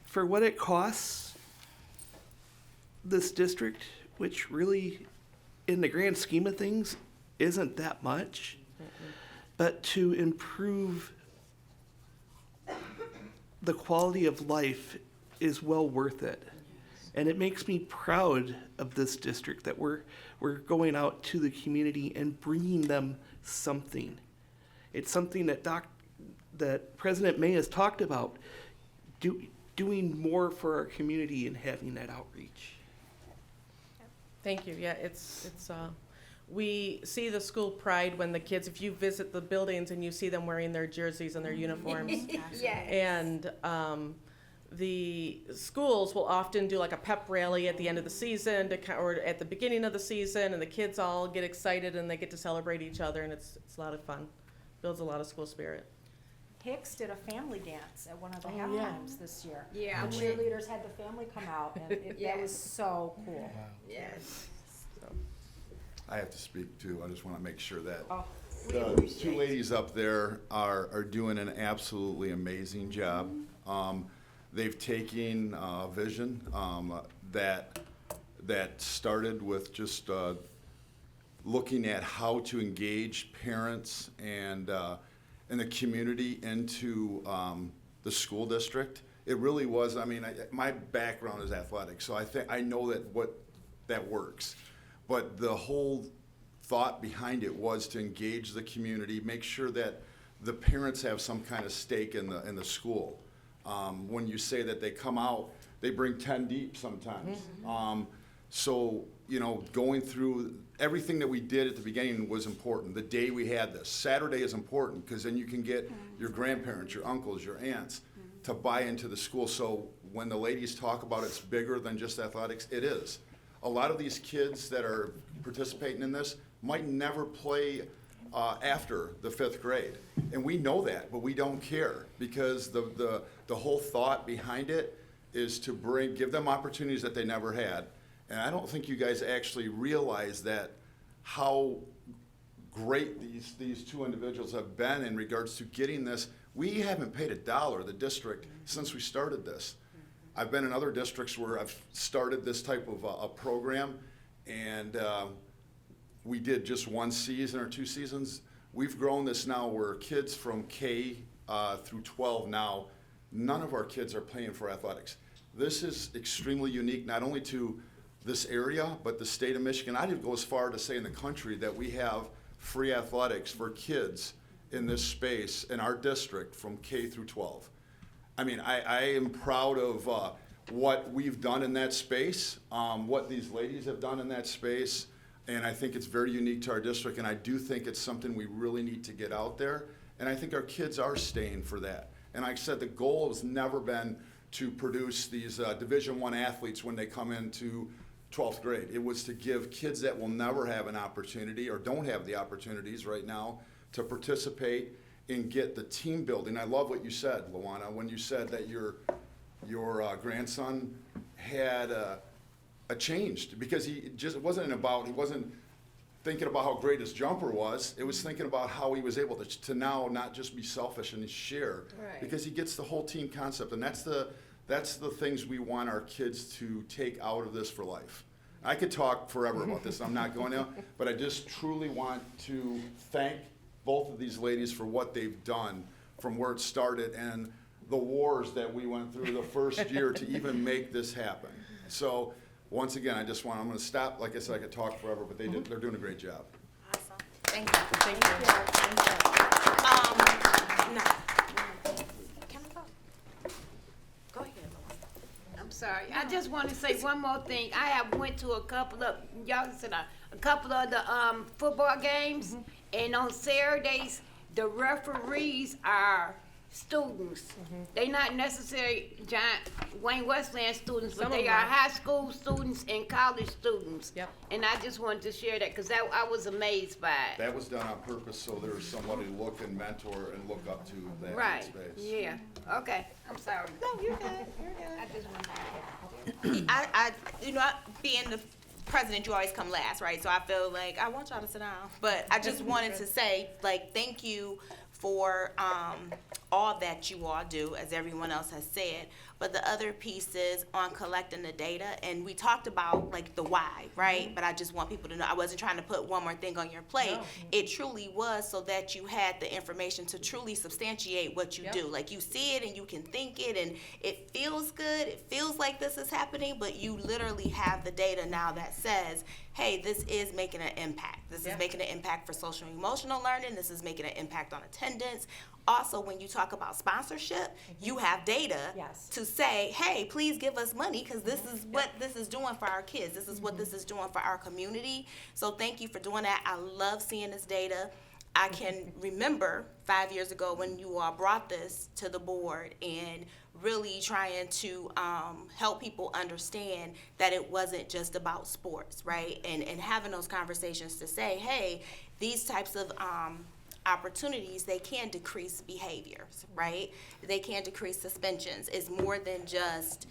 for what it costs this district, which really, in the grand scheme of things, isn't that much, but to improve the quality of life is well worth it. And it makes me proud of this district that we're going out to the community and bringing them something. It's something that President May has talked about, doing more for our community and having that outreach. Thank you. Yeah, we see the school pride when the kids, if you visit the buildings and you see them wearing their jerseys and their uniforms. Yes. And the schools will often do like a pep rally at the end of the season or at the beginning of the season, and the kids all get excited and they get to celebrate each other, and it's a lot of fun. Builds a lot of school spirit. Hicks did a family dance at one of the yeah. halftimes this year. Yeah. The cheerleaders had the family come out, and that was so cool. Yes. I have to speak too. I just want to make sure that Oh, the 2 ladies up there are doing an absolutely amazing job. they've taken a vision that started with just looking at how to engage parents and the community into the school district. It really was, I mean, my background is athletics, so I know that works. But the whole thought behind it was to engage the community, make sure that the parents have some kind of stake in the school. When you say that they come out, they bring 10 deep sometimes. So, you know, going through everything that we did at the beginning was important. The day we had this. Saturday is important because then you can get your grandparents, your uncles, your aunts to buy into the school. So when the ladies talk about it's bigger than just athletics, it is. A lot of these kids that are participating in this might never play after the 5th grade. And we know that, but we don't care because the whole thought behind it is to give them opportunities that they never had. And I don't think you guys actually realize that how great these two individuals have been in regards to getting this. We haven't paid $1, the district, since we started this. I've been in other districts where I've started this type of a program, and we did just 1 season or 2 seasons. We've grown this now where kids from K through 12 now, none of our kids are playing for athletics. This is extremely unique, not only to this area, but the state of Michigan. I'd go as far to say in the country that we have free athletics for kids in this space in our district from K through 12. I mean, I am proud of what we've done in that space, what these ladies have done in that space, and I think it's very unique to our district, and I do think it's something we really need to get out there, and I think our kids are staying for that. And like I said, the goal has never been to produce these Division I athletes when they come into 12th grade. It was to give kids that will never have an opportunity or don't have the opportunities right now to participate and get the team building. I love what you said, Luana, when you said that your grandson had changed, because he wasn't thinking about how great his jumper was. It was thinking about how he was able to now not just be selfish and share, because he gets the whole team concept, and that's the things we want our kids to take out of this for life. I could talk forever about this. I'm not going to, but I just truly want to thank both of these ladies for what they've done from where it started and the wars that we went through the first year to even make this happen. So once again, I'm going to stop. Like I said, I could talk forever, but they're doing a great job. Awesome. Thank you. Thank you. No. Can I go? Go ahead, Lauren. I'm sorry. I just want to say one more thing. I have went to a couple of the football games, and on Saturdays the referees are students. They're not necessarily Wayne Westland students, but Some they of them are are. high school students and college students. Yep. And I just wanted to share that because I was amazed by it. That was done on purpose so there's somebody to look and mentor and look up to that Right. space. Yeah. Okay. I'm sorry. No, you're good. You're good. I just wanted to I being the president, you always come last, right? So I feel like I want y'all to sit down, but I just wanted to say, like, thank you for all that you all do, as everyone else has said. But the other piece is on collecting the data, and we talked about like the why, right? But I just want people to know I wasn't trying to put one more thing on your plate. No. It truly was so that you had the information to truly substantiate what you do. Like you see it and you can think it, and it feels good. It feels like this is happening, but you literally have the data now that says, hey, this is making an impact. This is making an impact for social and emotional learning. This is making an impact on attendance. Also, when you talk about sponsorship, you have data to say, hey, please give us money because this is what this is doing for our kids. This is what this is doing for our community. So thank you for doing that. I love seeing this data. I can remember 5 years ago when you all brought this to the board and really trying to help people understand that it wasn't just about sports, right? And having those conversations to say, hey, these types of opportunities, they can decrease behaviors, right? They can decrease suspensions. It's more than just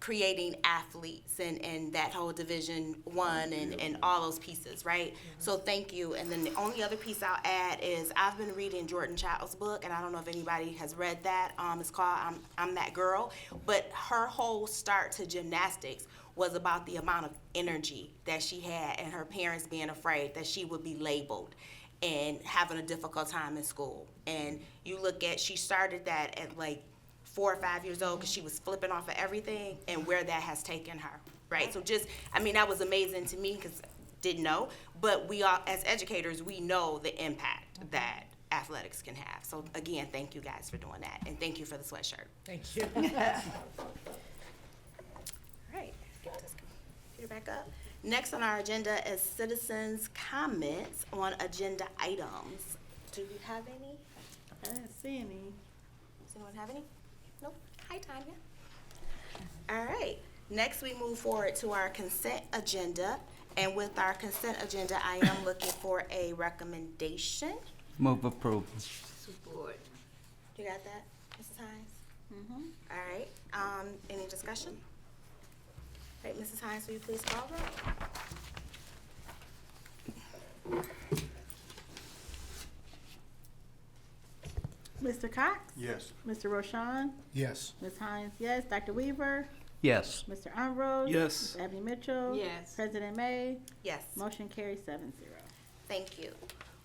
creating athletes and that whole Division I and all those pieces, right? So thank you. And then the only other piece I'll add is I've been reading Jordan Child's book, and I don't know if anybody has read that. It's called I'm That Girl. But her whole start to gymnastics was about the amount of energy that she had and her parents being afraid that she would be labeled and having a difficult time in school. And you look at, she started that at like 4 or 5 years old because she was flipping off of everything, and where that has taken her, right? So just, I mean, that was amazing to me because didn't know, but we all, as educators, we know the impact that athletics can have. So again, thank you guys for doing that, and thank you for the sweatshirt. Thank you. All right, get this computer back up. Next on our agenda is citizens' comments on agenda items. Do we have any? I didn't see any. Does anyone have any? Nope. Hi, Tanya. All right. Next, we move forward to our consent agenda. And with our consent agenda, I am looking for a recommendation. Move approval. Support. You got that, Mrs. Hines? Mm-hmm. All right. Any discussion? All right, Mrs. Hines, will you please call roll? Mr. Cox? Yes. Mr. Roshan? Yes. Ms. Hines, yes. Dr. Weaver? Yes. Mr. Ambrose? Yes. Ms. Abney Mitchell? Yes. President May? Yes. Motion carries 7-0. Thank you.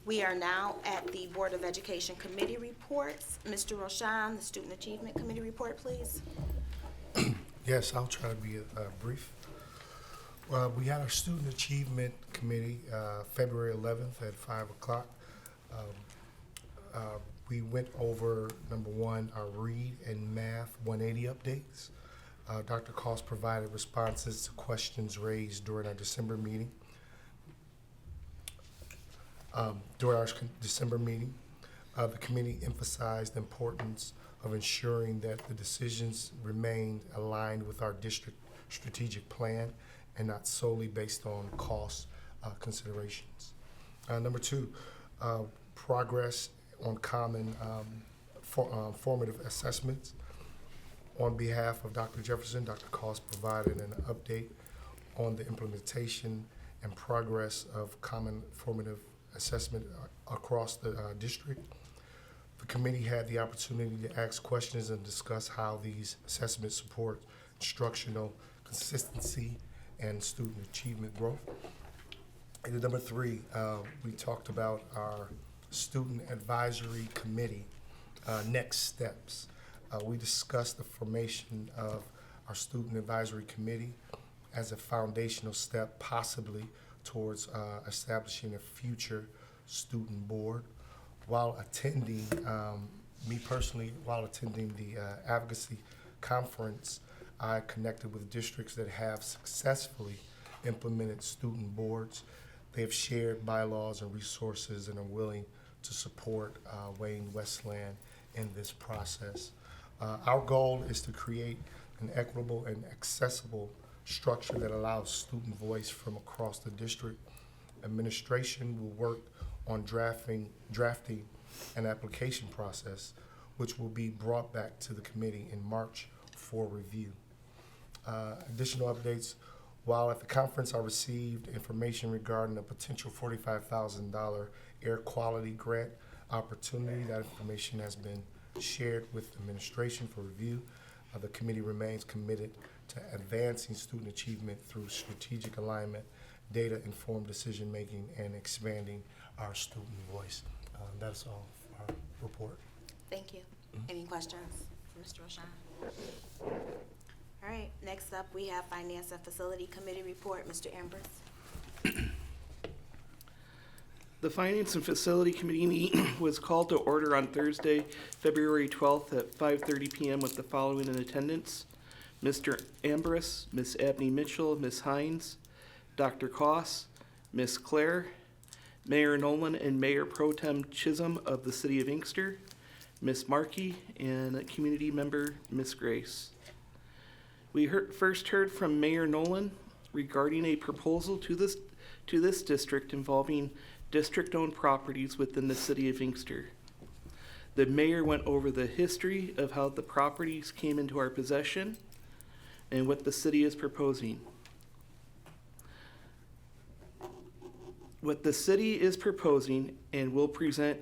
We are now at the Board of Education Committee reports. Mr. Roshan, the Student Achievement Committee report, please. Yes, I'll try to be brief. We had our Student Achievement Committee February 11th at 5 o'clock. We went over, number one, our read and math 180 updates. Dr. Cost provided responses to questions raised during our December meeting. The committee emphasized the importance of ensuring that the decisions remained aligned with our district strategic plan and not solely based on cost considerations. Number two, progress on common formative assessments. On behalf of Dr. Jefferson, Dr. Cost provided an update on the implementation and progress of common formative assessment across the district. The committee had the opportunity to ask questions and discuss how these assessments support instructional consistency and student achievement growth. And number three, we talked about our Student Advisory Committee next steps. We discussed the formation of our Student Advisory Committee as a foundational step, possibly towards establishing a future student board. While attending, me personally, while attending the advocacy conference, I connected with districts that have successfully implemented student boards. They have shared bylaws and resources and are willing to support Wayne Westland in this process. Our goal is to create an equitable and accessible structure that allows student voice from across the district. Administration will work on drafting an application process, which will be brought back to the committee in March for review. Additional updates, while at the conference I received information regarding a potential $45,000 air quality grant opportunity. That information has been shared with administration for review. The committee remains committed to advancing student achievement through strategic alignment, data-informed decision-making, and expanding our student voice. That's all for our report. Thank you. Any questions for Mr. Roshan? All right, next up, we have Finance and Facility Committee report. Mr. Ambrose. The Finance and Facility Committee meeting was called to order on Thursday, February 12th at 5:30 p.m. with the following in attendance: Mr. Ambrose, Ms. Abney Mitchell, Ms. Hines, Dr. Koss, Ms. Claire, Mayor Nolan and Mayor Pro Tem Chisholm of the City of Inkster, Ms. Markey, and community member Ms. Grace. We first heard from Mayor Nolan regarding a proposal to this district involving district-owned properties within the City of Inkster. The mayor went over the history of how the properties came into our possession, and what the city is proposing. What the city is proposing and will present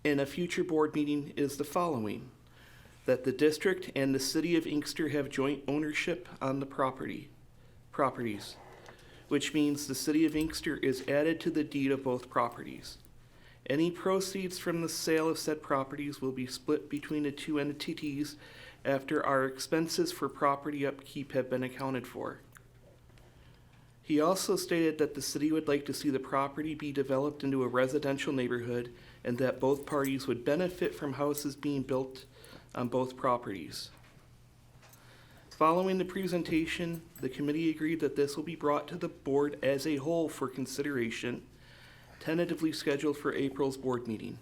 in a future board meeting is the following: that the district and the city of Inkster have joint ownership on the properties, which means the city of Inkster is added to the deed of both properties. Any proceeds from the sale of said properties will be split between the two entities after our expenses for property upkeep have been accounted for. He also stated that the city would like to see the property be developed into a residential neighborhood and that both parties would benefit from houses being built on both properties. Following the presentation, the committee agreed that this will be brought to the board as a whole for consideration, tentatively scheduled for April's board meeting.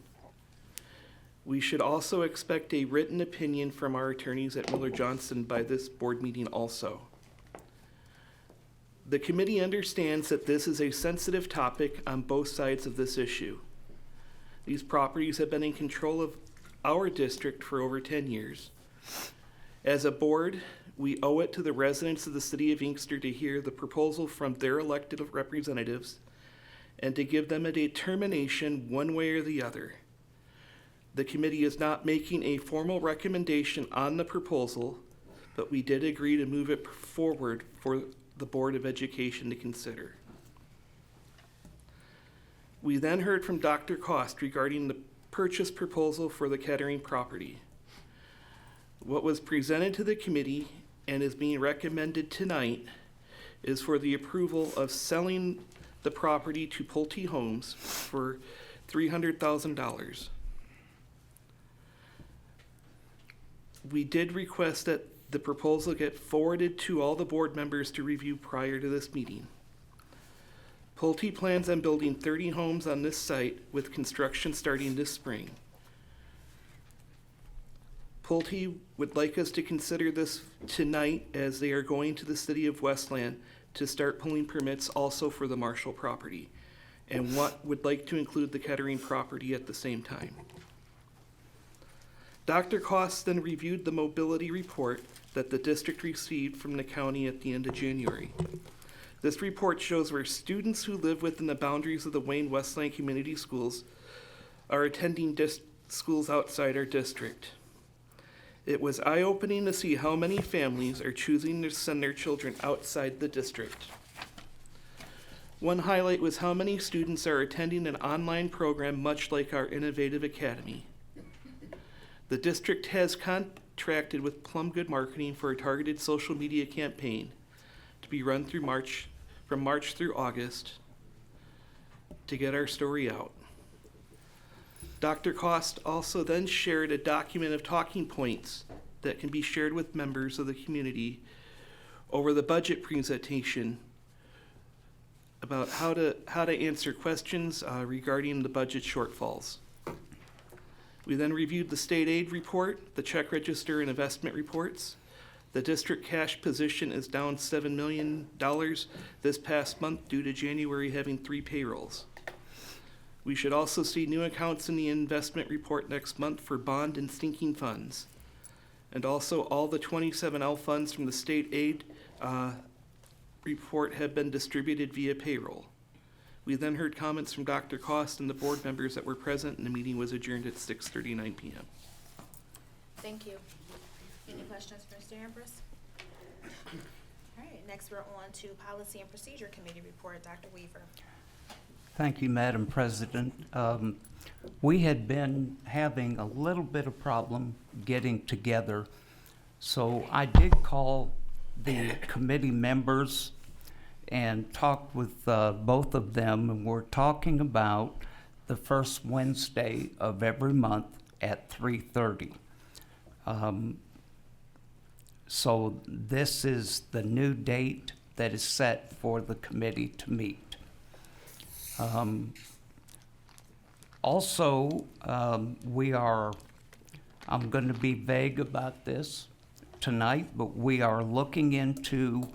We should also expect a written opinion from our attorneys at Miller Johnson by this board meeting also. The committee understands that this is a sensitive topic on both sides of this issue. These properties have been in control of our district for over 10 years. As a board, we owe it to the residents of the city of Inkster to hear the proposal from their elected representatives and to give them a determination one way or the other. The committee is not making a formal recommendation on the proposal, but we did agree to move it forward for the Board of Education to consider. We then heard from Dr. Cost regarding the purchase proposal for the Kettering property. What was presented to the committee and is being recommended tonight is for the approval of selling the property to Pulte Homes for $300,000. We did request that the proposal get forwarded to all the board members to review prior to this meeting. Pulte plans on building 30 homes on this site with construction starting this spring. Pulte would like us to consider this tonight as they are going to the city of Westland to start pulling permits also for the Marshall property, and would like to include the Kettering property at the same time. Dr. Cost then reviewed the mobility report that the district received from the county at the end of January. This report shows where students who live within the boundaries of the Wayne Westland Community Schools are attending schools outside our district. It was eye-opening to see how many families are choosing to send their children outside the district. One highlight was how many students are attending an online program much like our Innovative Academy. The district has contracted with Plum Good Marketing for a targeted social media campaign to be run through from March through August to get our story out. Dr. Cost also then shared a document of talking points that can be shared with members of the community over the budget presentation about how to answer questions regarding the budget shortfalls. We then reviewed the state aid report, the check register and investment reports. The district cash position is down $7 million this past month due to January having 3 payrolls. We should also see new accounts in the investment report next month for bond and sinking funds. And also all the 27L funds from the state aid report have been distributed via payroll. We then heard comments from Dr. Cost and the board members that were present, and the meeting was adjourned at 6:39 p.m. Thank you. Any questions for Mr. Ambrose? All right, next we're on to Policy and Procedure Committee report. Dr. Weaver. Thank you, Madam President. We had been having a little bit of problem getting together, so I did call the committee members and talked with both of them, and we're talking about the first Wednesday of every month at 3:30. So this is the new date that is set for the committee to meet. Also, I'm going to be vague about this tonight, but we are looking into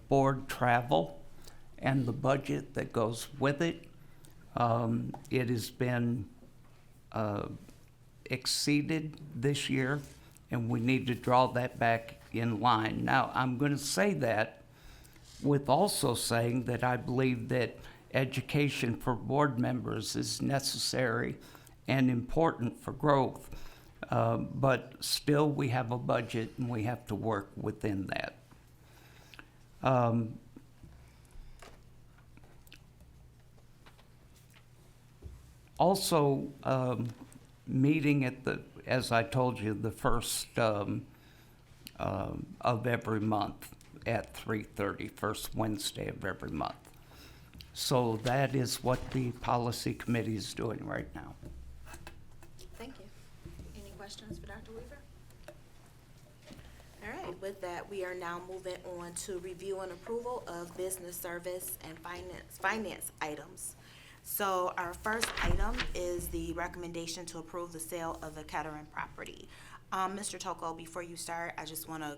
board travel and the budget that goes with it. It has been exceeded this year, and we need to draw that back in line. Now, I'm going to say that with also saying that I believe that education for board members is necessary and important for growth. But still, we have a budget and we have to work within that. Also, meeting at the, as I told you, the first of every month at 3:30, first Wednesday of every month. So that is what the policy committee is doing right now. Thank you. Any questions for Dr. Weaver? All right, with that, we are now moving on to review and approval of business, service, and finance items. So our first item is the recommendation to approve the sale of the Kettering property. Mr. Toko, before you start, I just want to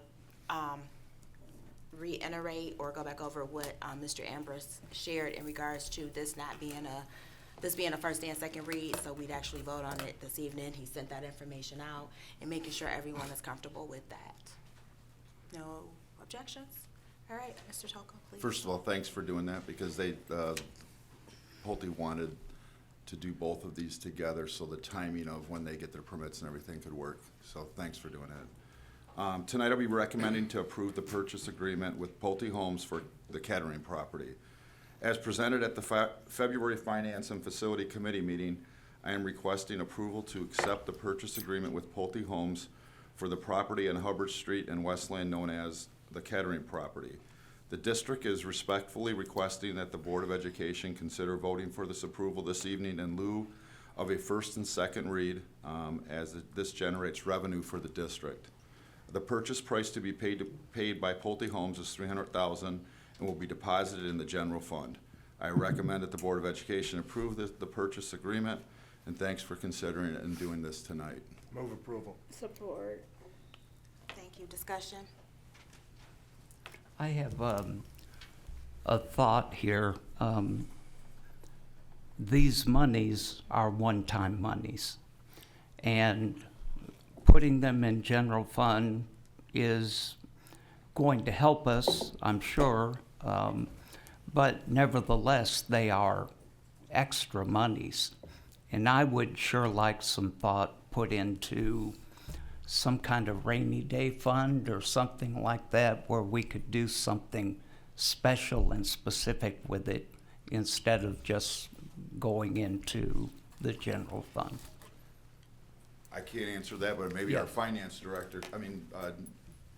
reiterate or go back over what Mr. Ambrose shared in regards to this not being being a first and second read, so we'd actually vote on it this evening. He sent that information out and making sure everyone is comfortable with that. No objections? All right, Mr. Toko, please. First of all, thanks for doing that, because they, Pulte wanted to do both of these together, so the timing of when they get their permits and everything could work. So thanks for doing that. Tonight I'll be recommending to approve the purchase agreement with Pulte Homes for the Kettering property. As presented at the February Finance and Facility Committee meeting, I am requesting approval to accept the purchase agreement with Pulte Homes for the property on Hubbard Street in Westland known as the Kettering property. The district is respectfully requesting that the Board of Education consider voting for this approval this evening in lieu of a first and second read, as this generates revenue for the district. The purchase price to be paid by Pulte Homes is $300,000 and will be deposited in the general fund. I recommend that the Board of Education approve the purchase agreement, and thanks for considering it and doing this tonight. Move approval. Support. Thank you. Discussion? I have a thought here. These monies are one-time monies, and putting them in general fund is going to help us, I'm sure, but nevertheless, they are extra monies. And I would sure like some thought put into some kind of rainy day fund or something like that, where we could do something special and specific with it instead of just going into the general fund. I can't answer that, but maybe our Yeah. finance director,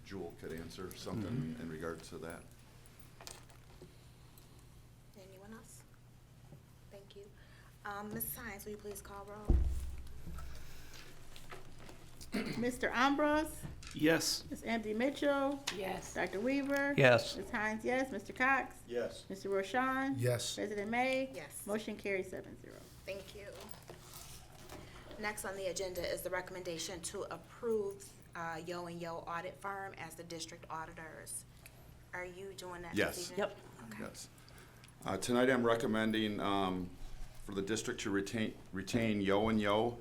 Jewel could answer something in regards to that. Anyone else? Thank you. Mrs. Hines, will you please call roll? Mr. Ambrose, Yes. Ms. Anthony Mitchell, Yes. Dr. Weaver. Yes. Ms. Hines, yes. Mr. Cox, Yes. Mr. Roshan. Yes. President May. Yes. Motion carries 7-0. Thank you. Next on the agenda is the recommendation to approve Yo and Yo Audit Firm as the district auditors. Are you doing that this Yes. evening? Yep. Okay. Yes. Tonight I'm recommending for the district to retain Yo and Yo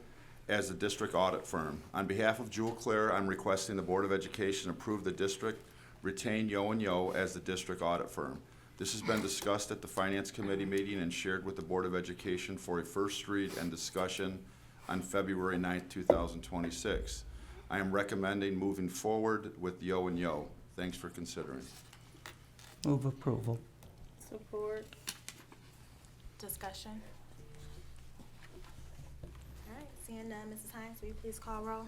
as the district audit firm. On behalf of Jewel Claire, I'm requesting the Board of Education approve the district retain Yo and Yo as the district audit firm. This has been discussed at the Finance Committee meeting and shared with the Board of Education for a first read and discussion on February 9th, 2026. I am recommending moving forward with Yo and Yo. Thanks for considering. Move approval. Support. Discussion? All right, seeing none, Mrs. Hines, will you please call roll?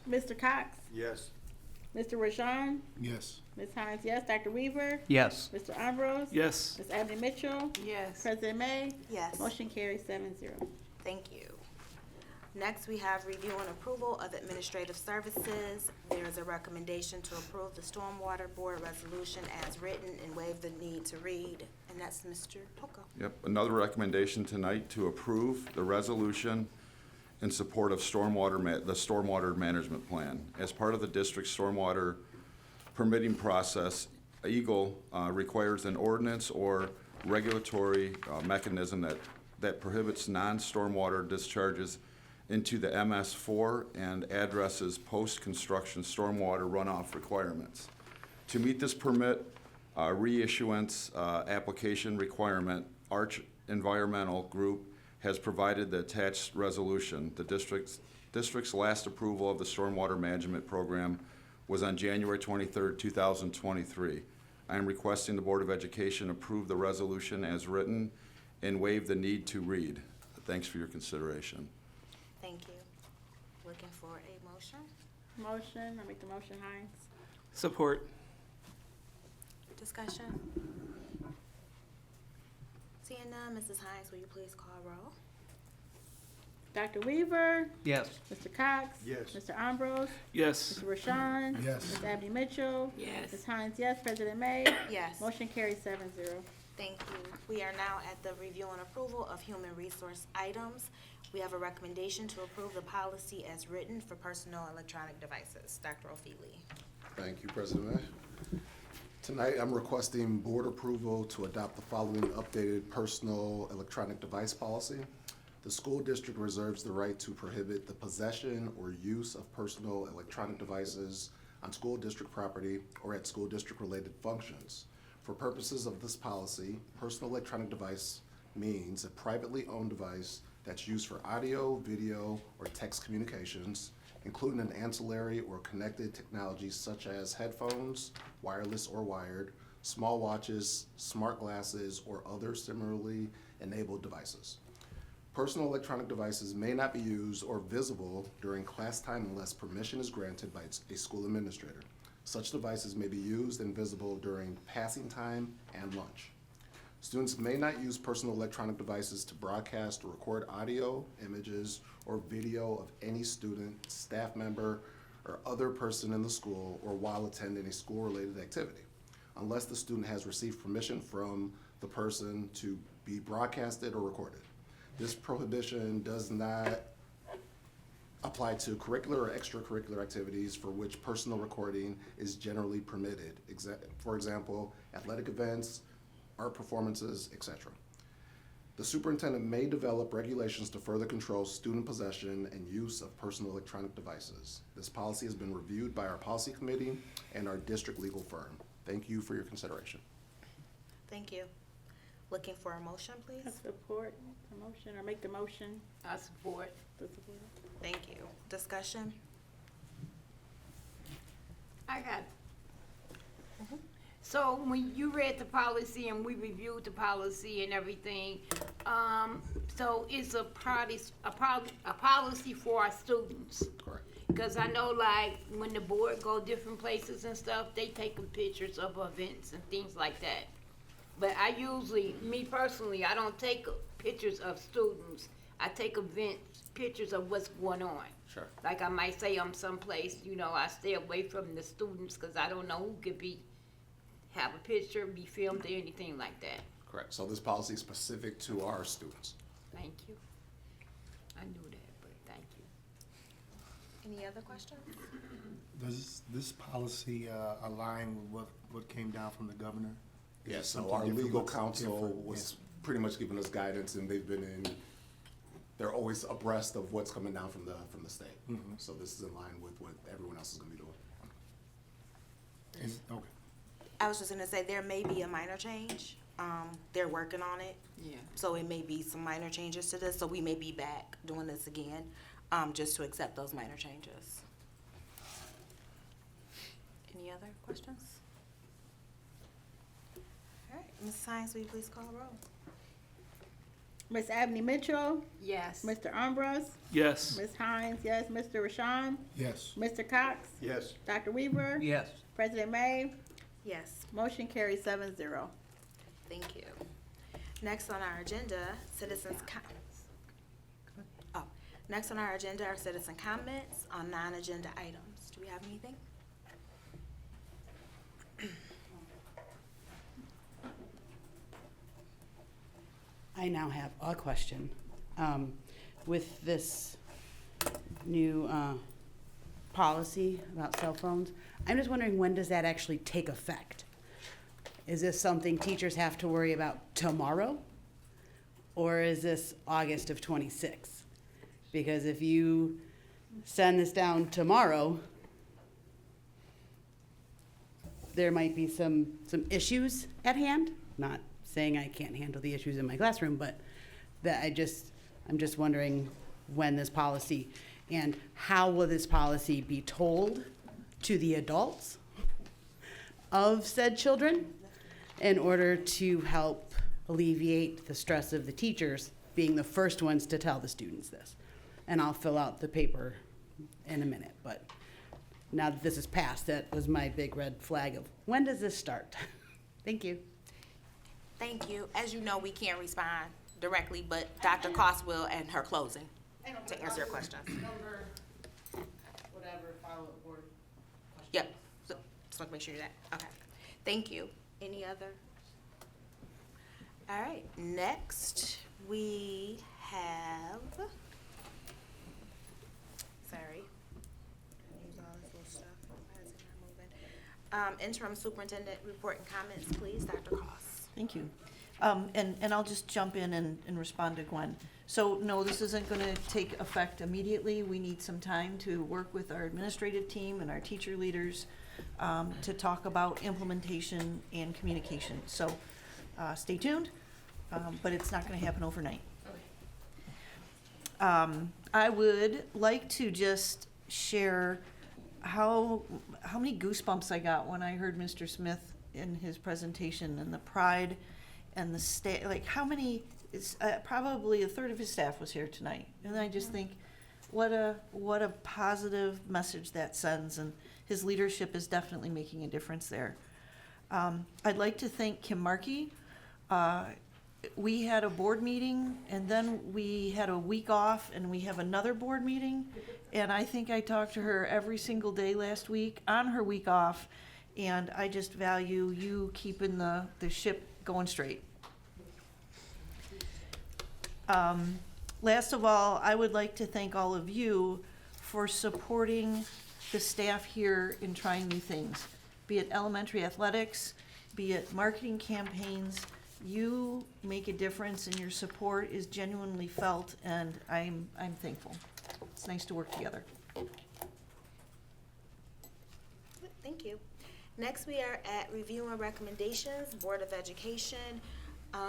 Mr. Cox, Yes. Mr. Roshan, Yes. Ms. Hines, yes. Dr. Weaver, Yes. Mr. Ambrose. Yes. Ms. Abney Mitchell, Yes. President May. Yes. Motion carries 7-0. Thank you. Next, we have review and approval of administrative services. There is a recommendation to approve the Stormwater Board resolution as written and waive the need to read, and that's Mr. Toko. Yep, another recommendation tonight to approve the resolution in support of the stormwater management plan. As part of the district's stormwater permitting process, EGLE requires an ordinance or regulatory mechanism that prohibits non-stormwater discharges into the MS4 and addresses post-construction stormwater runoff requirements. To meet this permit reissuance application requirement, Arch Environmental Group has provided the attached resolution. The district's last approval of the stormwater management program was on January 23rd, 2023. I am requesting the Board of Education approve the resolution as written and waive the need to read. Thanks for your consideration. Thank you. Looking for a motion? Motion, I make the motion, Hines. Support. Discussion? Seeing none, Mrs. Hines, will you please call roll? Dr. Weaver, Yes. Mr. Cox. Yes. Mr. Ambrose, Yes. Mr. Rashawn. Yes. Ms. Abney Mitchell. Yes. Ms. Hines, yes. President May. Yes. Motion carries 7-0. Thank you. We are now at the review and approval of human resource items. We have a recommendation to approve the policy as written for personal electronic devices. Dr. O'Feely. Thank you, President May. Tonight, I'm requesting board approval to adopt the following updated personal electronic device policy. The school district reserves the right to prohibit the possession or use of personal electronic devices on school district property or at school district-related functions. For purposes of this policy, personal electronic device means a privately owned device that's used for audio, video, or text communications, including an ancillary or connected technologies such as headphones, wireless or wired, small watches, smart glasses, or other similarly enabled devices. Personal electronic devices may not be used or visible during class time unless permission is granted by a school administrator. Such devices may be used and visible during passing time and lunch. Students may not use personal electronic devices to broadcast or record audio, images, or video of any student, staff member, or other person in the school or while attending a school-related activity, unless the student has received permission from the person to be broadcasted or recorded. This prohibition does not apply to curricular or extracurricular activities for which personal recording is generally permitted. For example, athletic events, art performances, etc. The superintendent may develop regulations to further control student possession and use of personal electronic devices. This policy has been reviewed by our policy committee and our district legal firm. Thank you for your consideration. Thank you. Looking for a motion, I please? support the motion, or make the motion. I support. To support. Thank you. Discussion? I got. So when you read the policy and we reviewed the policy and everything, so it's a policy for our students. Correct. Cause I know like when the board go different places and stuff, they taking pictures of events and things like that. But I usually, me personally, I don't take pictures of students. I take pictures of what's going on. Sure. Like I might say I'm someplace, you know, I stay away from the students because I don't know who could have a picture, be filmed or anything like that. Correct. So this policy is specific to our students. Thank you. I knew that, but thank you. Any other questions? Does this policy align with what came down from the governor? Is it Yes, so something our different? legal What's counsel different? was pretty much giving us guidance, and they're always abreast of what's coming down from the state. So this is in line with what everyone else is gonna be doing. Okay. I was just gonna say, there may be a minor change. They're working on it. Yeah. So it may be some minor changes to this, so we may be back doing this again, just to accept those minor changes. Any other questions? All right, Ms. Science, will you please call the roll? Ms. Abney Mitchell, Yes. Mr. Ambrose, Yes. Ms. Hines, yes. Mr. Rashawn, Yes. Mr. Cox, Yes. Dr. Weaver, Yes. President May. Yes, Motion carries 7-0. thank you. Next on our agenda, next on our agenda are citizen comments on non-agenda items. Do we have anything? I now have a question. With this new policy about cell phones, I'm just wondering, when does that actually take effect? Is this something teachers have to worry about tomorrow? Or is this August of '26? Because if you send this down tomorrow, there might be some issues at hand. Not saying I can't handle the issues in my classroom, but that I'm just wondering when this policy, and how will this policy be told to the adults of said children in order to help alleviate the stress of the teachers being the first ones to tell the students this. And I'll fill out the paper in a minute, but now that this is passed, that was my big red flag of when does this start? Thank you. Thank you. As you know, we can't respond directly, but Dr. Cost will and her closing to answer your questions. Number, whatever, follow-up board. Yep. So, just want to make sure you're that. Okay. Thank you. Any other? All right. Next, we have. Sorry. Use all this little stuff. Why is it not moving? Interim superintendent report and comments, please, Dr. Cost. Thank you. And I'll just jump in and respond to Gwen. So, no, this isn't gonna take effect immediately. We need some time to work with our administrative team and our teacher leaders to talk about implementation and communication. So, stay tuned, but it's not gonna happen overnight. I would like to just share how many goosebumps I got when I heard Mr. Smith in his presentation, and the pride and the staff, like how many, it's probably a third of his staff was here tonight. And I just think, what a positive message that sends, and his leadership is definitely making a difference there. I'd like to thank Kim Markey. We had a board meeting, and then we had a week off, and we have another board meeting. And I think I talked to her every single day last week on her week off, and I just value you keeping the ship going straight. Last of all, I would like to thank all of you for supporting the staff here in trying new things, be it elementary athletics, be it marketing campaigns. You make a difference, and your support is genuinely felt, and I'm thankful. It's nice to work together. Thank you. Next, we are at review and recommendations, Board of Education.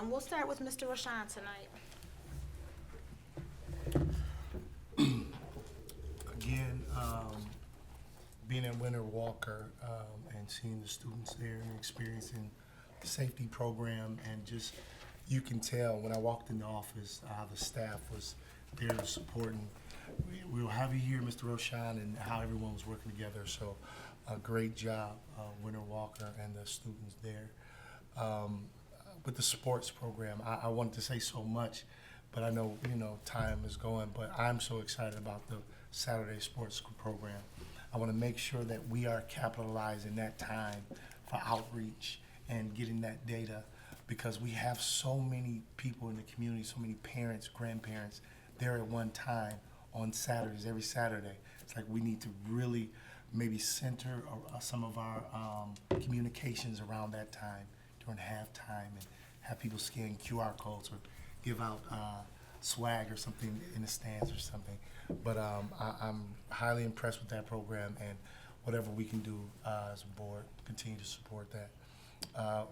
We'll start with Mr. Rashan tonight. Again, being at Winter Walker and seeing the students there and experiencing the safety program, and just, you can tell when I walked in the office how the staff was there supporting. We'll have you here, Mr. Roshan, and how everyone was working together. So a great job, Winter Walker and the students there. With the sports program, I wanted to say so much, but I know, time is going, but I'm so excited about the Saturday sports program. I want to make sure that we are capitalizing that time for outreach and getting that data, because we have so many people in the community, so many parents, grandparents, there at one time on Saturdays, every Saturday. It's like we need to really maybe center some of our communications around that time during halftime, and have people scan QR codes or give out swag or something in the stands or something. But I'm highly impressed with that program, and whatever we can do as a board, continue to support that.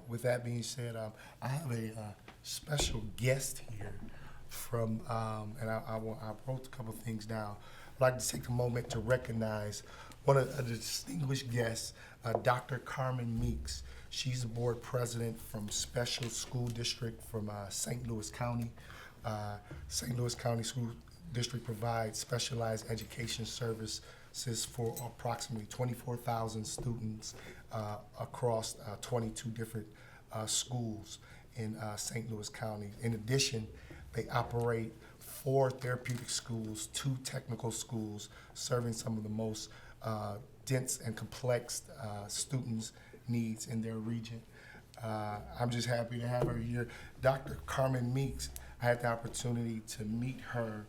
With that being said, I have a special guest here from, and I wrote a couple of things down. I'd like to take a moment to recognize one of the distinguished guests, Dr. Carmen Meeks. She's the board president from Special School District from St. Louis County. St. Louis County School District provides specialized education services for approximately 24,000 students across 22 different schools in St. Louis County. In addition, they operate 4 therapeutic schools, 2 technical schools, serving some of the most dense and complex students' needs in their region. I'm just happy to have her here. Dr. Carmen Meeks, I had the opportunity to meet her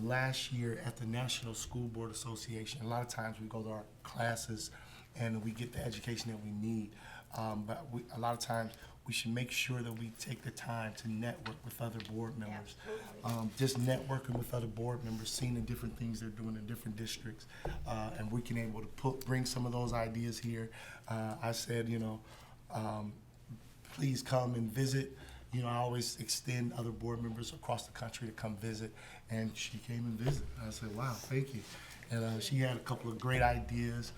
last year at the National School Board Association. A lot of times we go to our classes and we get the education that we need. but a lot of times we should make sure that we take the time to network with other board members. Just networking with other board members, seeing the different things they're doing in different districts, and we can able to bring some of those ideas here. I said, please come and visit. I always extend other board members across the country to come visit, and she came and visited. I said, wow, thank you. And she had a couple of great ideas,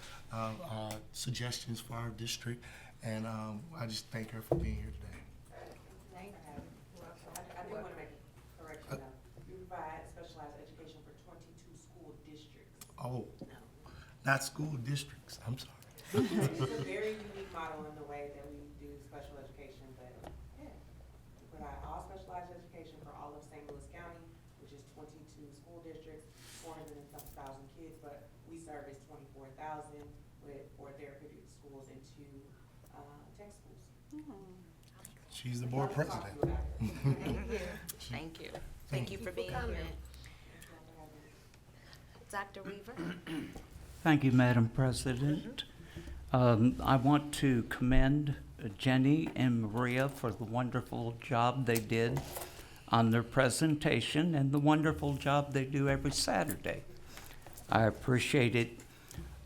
suggestions for our district, and I just thank her for being here today. I do want to make a correction now. You provide specialized education for 22 school districts. Oh, not school districts, I'm sorry. It's a very unique model in the way that we do special education, but yeah. We provide all specialized education for all of St. Louis County, which is 22 school districts, 400 and some thousand kids, but we service 24,000 for therapeutic schools and 2 tech schools. She's the board president. Thank you. Thank you for being here. Dr. Weaver? Thank you, Madam President. I want to commend Jenny and Maria for the wonderful job they did on their presentation and the wonderful job they do every Saturday. I appreciate it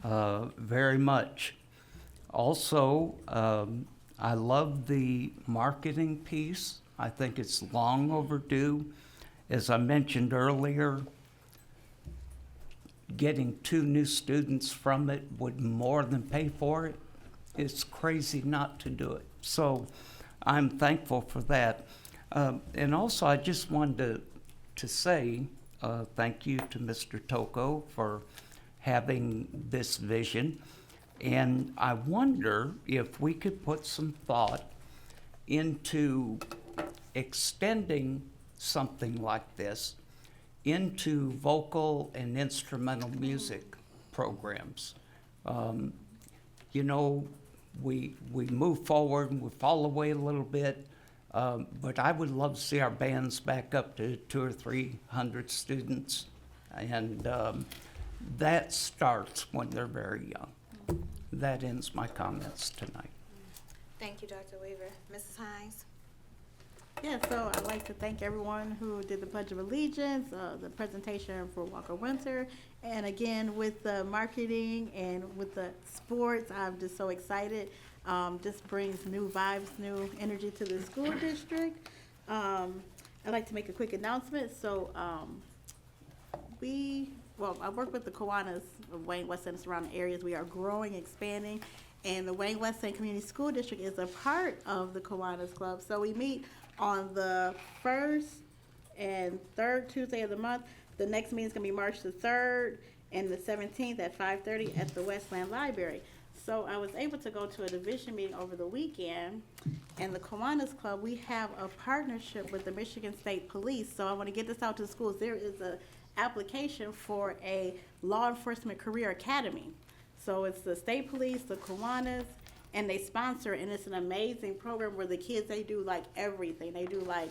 very much. Also, I love the marketing piece. I think it's long overdue. As I mentioned earlier, getting 2 new students from it would more than pay for it. It's crazy not to do it. So I'm thankful for that. And also, I just wanted to say thank you to Mr. Toko for having this vision. And I wonder if we could put some thought into extending something like this into vocal and instrumental music programs. We move forward and we fall away a little bit, but I would love to see our bands back up to 200 or 300 students, and that starts when they're very young. That ends my comments tonight. Thank you, Dr. Weaver. Mrs. Hines? Yeah, so I'd like to thank everyone who did the Pledge of Allegiance, the presentation for Walker Winter, and again, with the marketing and with the sports, I'm just so excited. Just brings new vibes, new energy to the school district. I'd like to make a quick announcement. So I work with the Kiwanis of Wayne West and surrounding areas. We are growing, expanding, and the Wayne West End Community School District is a part of the Kiwanis Club. So we meet on the 1st and 3rd Tuesday of the month. The next meeting is going to be March the 3rd and the 17th at 5:30 at the Westland Library. So I was able to go to a division meeting over the weekend, and the Kiwanis Club, we have a partnership with the Michigan State Police. So I want to get this out to the schools. There is a application for a law enforcement career academy. So it's the state police, the Kiwanis, and they sponsor, and it's an amazing program where the kids, they do like everything. They do like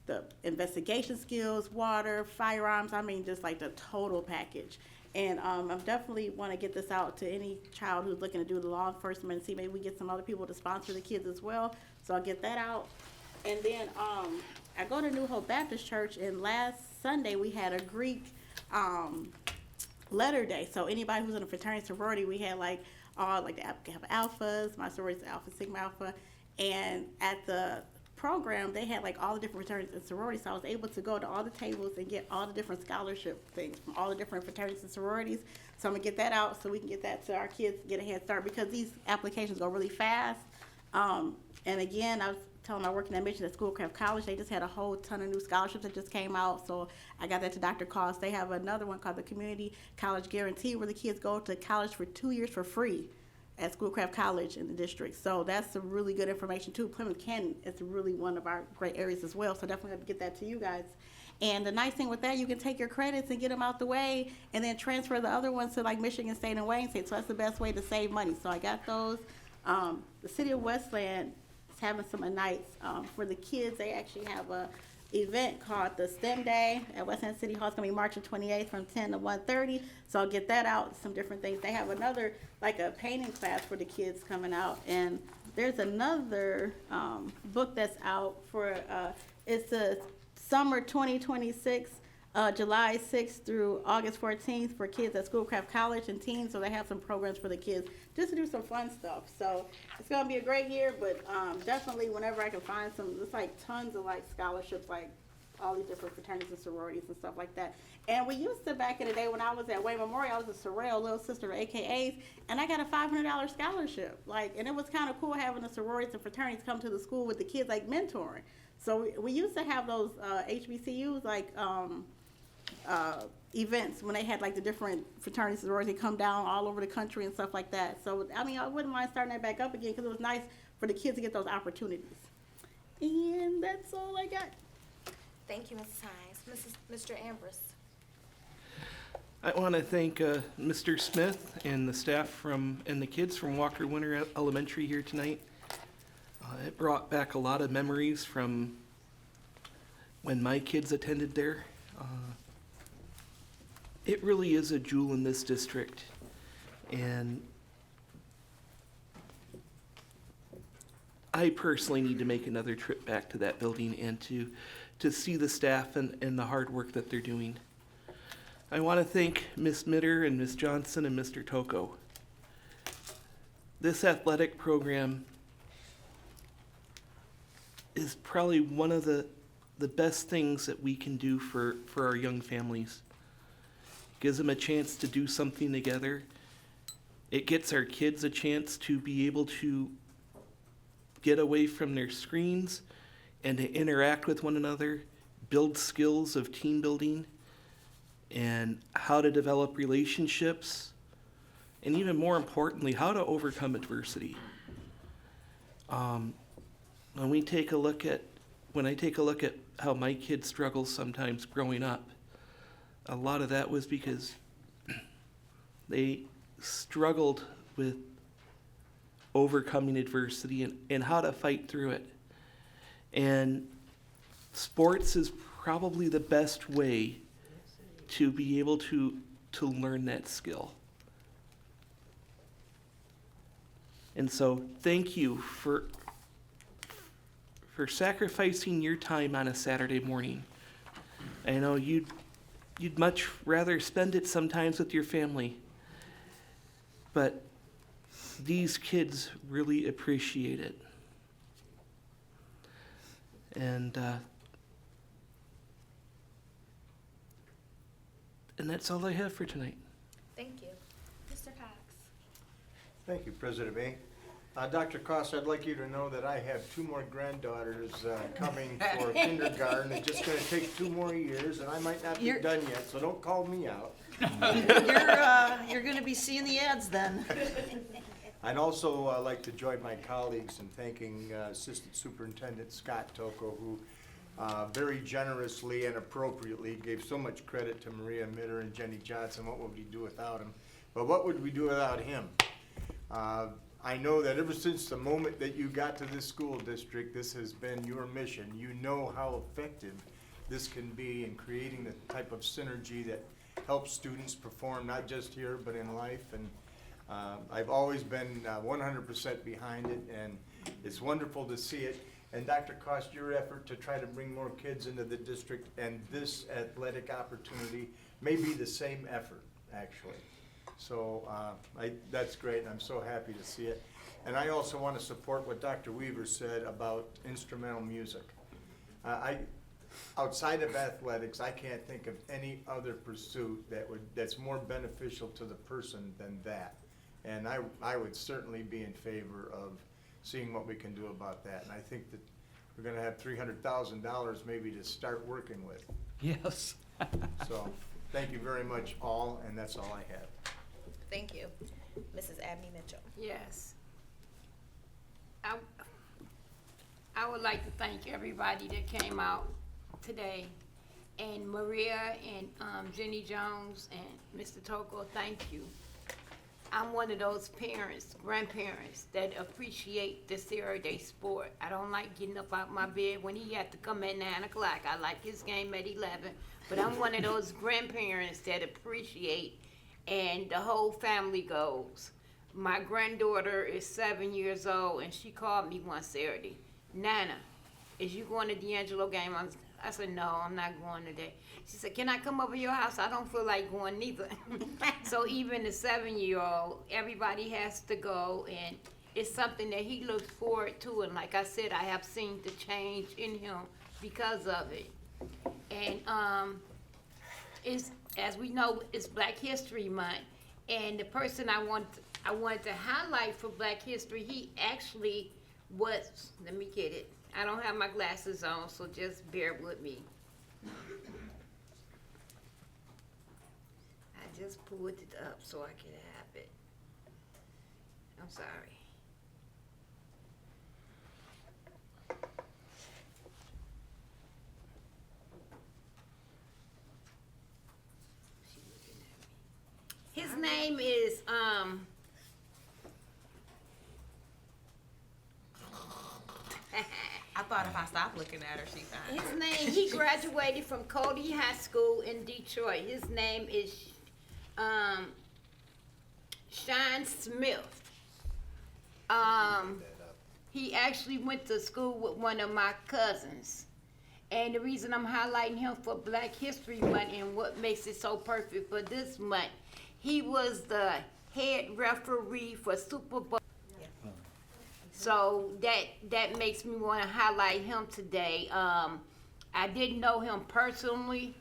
the investigation skills, water, firearms, just like the total package. And I definitely want to get this out to any child who's looking to do the law enforcement and see maybe we get some other people to sponsor the kids as well. So I'll get that out. And then I go to New Hope Baptist Church, and last Sunday we had a Greek letter day. So anybody who's in a fraternity sorority, we had like the Kappa Alphas, my sorority is Alpha Sigma Alpha, and at the program they had like all the different fraternities and sororities. So I was able to go to all the tables and get all the different scholarship things from all the different fraternities and sororities. So I'm gonna get that out so we can get that to our kids, get a head start, because these applications go really fast. And again, I was telling my working at Mission at Schoolcraft College, they just had a whole ton of new scholarships that just came out. So I got that to Dr. Cost. They have another one called the Community College Guarantee, where the kids go to college for 2 years for free at Schoolcraft College in the district. So that's some really good information too. Plymouth Canton is really one of our great areas as well. So definitely have to get that to you guys. And the nice thing with that, you can take your credits and get them out the way and then transfer the other ones to like Michigan State and Wayne State. So that's the best way to save money. So I got those. The city of Westland is having some nights for the kids. They actually have event called the STEM Day at West End City Hall. It's gonna be March the 28th from 10 to 1:30. So I'll get that out, some different things. They have another, like a painting class for the kids coming out. And there's another book that's out for, it's a summer 2026, July 6th through August 14th for kids at Schoolcraft College and teens. So they have some programs for the kids just to do some fun stuff. So it's gonna be a great year, but definitely whenever I can find some, there's like tons of like scholarships, like all these different fraternities and sororities and stuff like that. And we used to, back in the day when I was at Wayne Memorial, I was a sorority little sister of AKAs, and I got a $500 scholarship. Like, and it was kind of cool having the sororities and fraternities come to the school with the kids, like mentoring. So we used to have those HBCUs, like events when they had like the different fraternities and sororities come down all over the country and stuff like that. So, I mean, I wouldn't mind starting that back up again because it was nice for the kids to get those opportunities. And that's all I got. Thank you, Mrs. Hines. Mr. Ambrose. I want to thank Mr. Smith and the staff and the kids from Walker Winter Elementary here tonight. It brought back a lot of memories from when my kids attended there. It really is a jewel in this district, and I personally need to make another trip back to that building and to see the staff and the hard work that they're doing. I want to thank Ms. Mitter and Ms. Johnson and Mr. Toko. This athletic program is probably one of the best things that we can do for our young families. Gives them a chance to do something together. It gets our kids a chance to be able to get away from their screens and to interact with one another, build skills of team building and how to develop relationships, and even more importantly, how to overcome adversity. When I take a look at how my kids struggle sometimes growing up, a lot of that was because they struggled with overcoming adversity and how to fight through it. And sports is probably the best way to be able to learn that skill. And so thank you for sacrificing your time on a Saturday morning. I know you'd much rather spend it sometimes with your family, but these kids really appreciate it. And that's all I have for tonight. Thank you. Mr. Cox. Thank you, President May. Dr. Cost, I'd like you to know that I have 2 more granddaughters coming for kindergarten. It's just going to take 2 more years, and I might not be done yet, so don't call me out. You're going to be seeing the ads then. I'd also like to join my colleagues in thanking Assistant Superintendent Scott Toko, who very generously and appropriately gave so much credit to Maria Mitter and Jenny Johnson. What would we do without him? But what would we do without him? I know that ever since the moment that you got to this school district, this has been your mission. You know how effective this can be in creating the type of synergy that helps students perform, not just here, but in life. And I've always been 100% behind it, and it's wonderful to see it. And Dr. Cost, your effort to try to bring more kids into the district and this athletic opportunity may be the same effort, actually. So that's great, and I'm so happy to see it. And I also want to support what Dr. Weaver said about instrumental music. Outside of athletics, I can't think of any other pursuit that's more beneficial to the person than that. And I would certainly be in favor of seeing what we can do about that. And I think that we're going to have $300,000 maybe to start working with. Yes. So thank you very much all, and that's all I have. Thank you. Mrs. Abney Mitchell. Yes. I would like to thank everybody that came out today. And Maria and Jenny Jones and Mr. Toko, thank you. I'm one of those parents, grandparents, that appreciate the Saturday sport. I don't like getting up out my bed when he had to come at 9 o'clock. I like his game at 11. But I'm one of those grandparents that appreciate, and the whole family goes. My granddaughter is 7 years old, and she called me one Saturday. Nana, is you going to D'Angelo game? I said, no, I'm not going today. She said, can I come over to your house? I don't feel like going neither. So even the 7-year-old, everybody has to go, and it's something that he looks forward to. And like I said, I have seen the change in him because of it. And it's, as we know, it's Black History Month. And the person I wanted to highlight for Black History, he actually was, let me get it. I don't have my glasses on, so just bear with me. I just pulled it up so I could have it. I'm sorry. His name is, I thought if I stopped looking at her, she'd find his name, he graduated from Cody High School in Detroit. His name is Sean Smith. He actually went to school with one of my cousins. And the reason I'm highlighting him for Black History Month and what makes it so perfect for this month, he was the head referee for Super Bowl. So that makes me want to highlight him today. I didn't know him personally,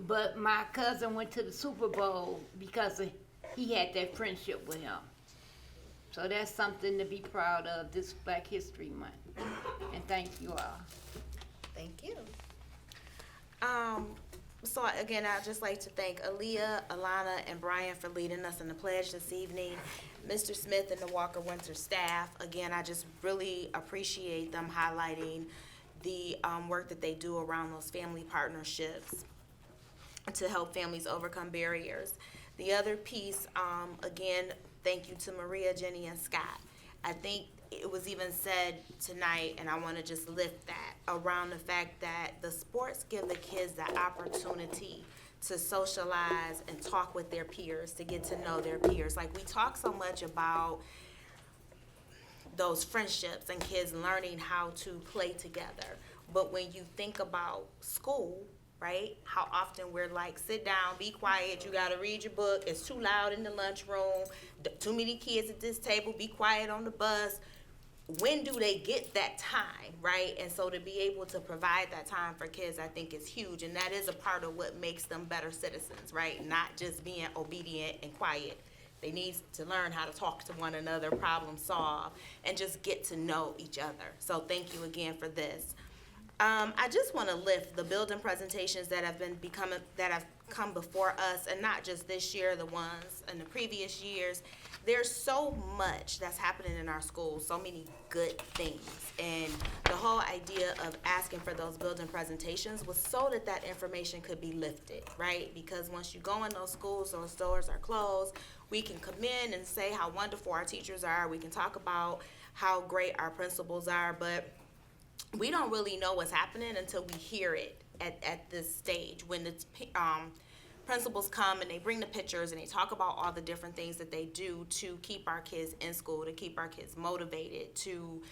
but my cousin went to the Super Bowl because he had that friendship with him. So that's something to be proud of this Black History Month. And thank you all. Thank you. So again, I'd just like to thank Aaliyah, Alana, and Brian for leading us in the pledge this evening. Mr. Smith and the Walker Winter staff, again, I just really appreciate them highlighting the work that they do around those family partnerships to help families overcome barriers. The other piece, again, thank you to Maria, Jenny, and Scott. I think it was even said tonight, and I want to just lift that, around the fact that the sports give the kids the opportunity to socialize and talk with their peers, to get to know their peers. Like, we talk so much about those friendships and kids learning how to play together. But when you think about school, right, how often we're like, sit down, be quiet, you gotta read your book, it's too loud in the lunchroom, too many kids at this table, be quiet on the bus. When do they get that time, right? And so to be able to provide that time for kids, I think is huge. And that is a part of what makes them better citizens, right? Not just being obedient and quiet. They need to learn how to talk to one another, problem solve, and just get to know each other. So thank you again for this. I just want to lift the building presentations that have come before us, and not just this year, the ones in the previous years. There's so much that's happening in our schools, so many good things. And the whole idea of asking for those building presentations was so that that information could be lifted, right? Because once you go in those schools, those doors are closed. We can come in and say how wonderful our teachers are. We can talk about how great our principals are, but we don't really know what's happening until we hear it at this stage, when it's principals come and they bring the pictures and they talk about all the different things that they do to keep our kids in school, to keep our kids motivated, to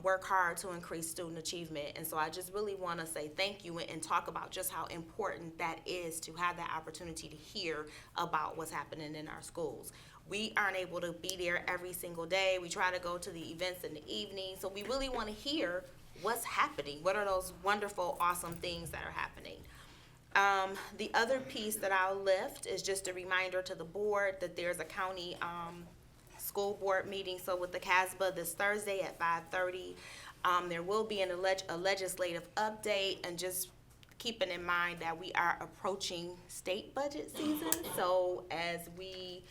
work hard to increase student achievement. And so I just really want to say thank you and talk about just how important that is, to have that opportunity to hear about what's happening in our schools. We aren't able to be there every single day. We try to go to the events in the evening. So we really want to hear what's happening. What are those wonderful, awesome things that are happening? The other piece that I'll lift is just a reminder to the board that there's a county school board meeting. So with the CASBA this Thursday at 5:30, there will be a legislative update, and just keeping in mind that we are approaching state budget season. So as we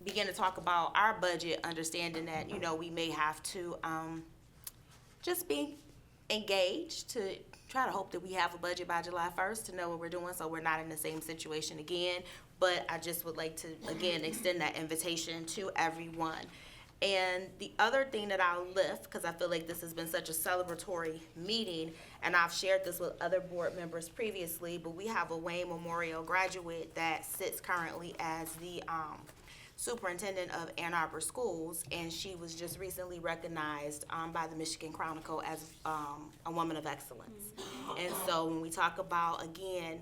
begin to talk about our budget, understanding that, we may have to just be engaged to try to hope that we have a budget by July 1st to know what we're doing, so we're not in the same situation again. But I just would like to, again, extend that invitation to everyone. And the other thing that I'll lift, because I feel like this has been such a celebratory meeting, and I've shared this with other board members previously, but we have a Wayne Memorial graduate that sits currently as the superintendent of Ann Arbor Schools, and she was just recently recognized by the Michigan Chronicle as a woman of excellence. And so when we talk about, again,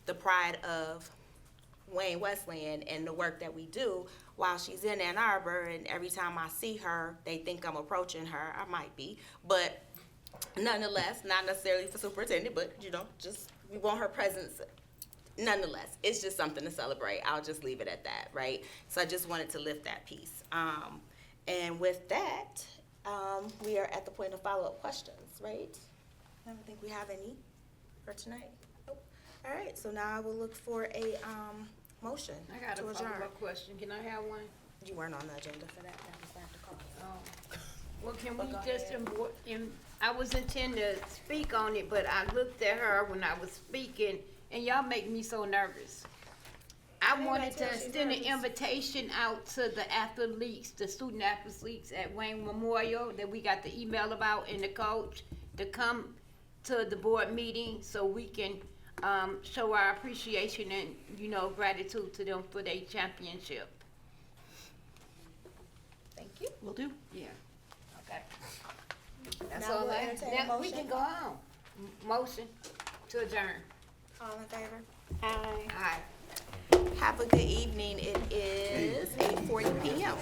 the pride of Wayne Westland and the work that we do, while she's in Ann Arbor, and every time I see her, they think I'm approaching her. I might be, but nonetheless, not necessarily for superintendent, but just we want her presence. Nonetheless, it's just something to celebrate. I'll just leave it at that, right? So I just wanted to lift that piece. And with that, we are at the point of follow-up questions, right? I don't think we have any for tonight. Nope. All right, so now I will look for a motion I got to a adjourn. follow-up question. Can I have one? You weren't on the agenda for that. That was after call. Well, can But we go just, ahead. I was intending to speak on it, but I looked at her when I was speaking, and y'all make me so nervous. I wanted to extend an invitation out to the athletes, the student athletes at Wayne Memorial that we got the email about, and the coach to come to the board meeting so we can show our appreciation and, gratitude to them for their championship. Thank you. Will do. Yeah. Okay. That's Now all we'll I, entertain a now we motion. can go home. Motion to adjourn. All in favor? Aye. Have a good evening. It is 8:40 p.m.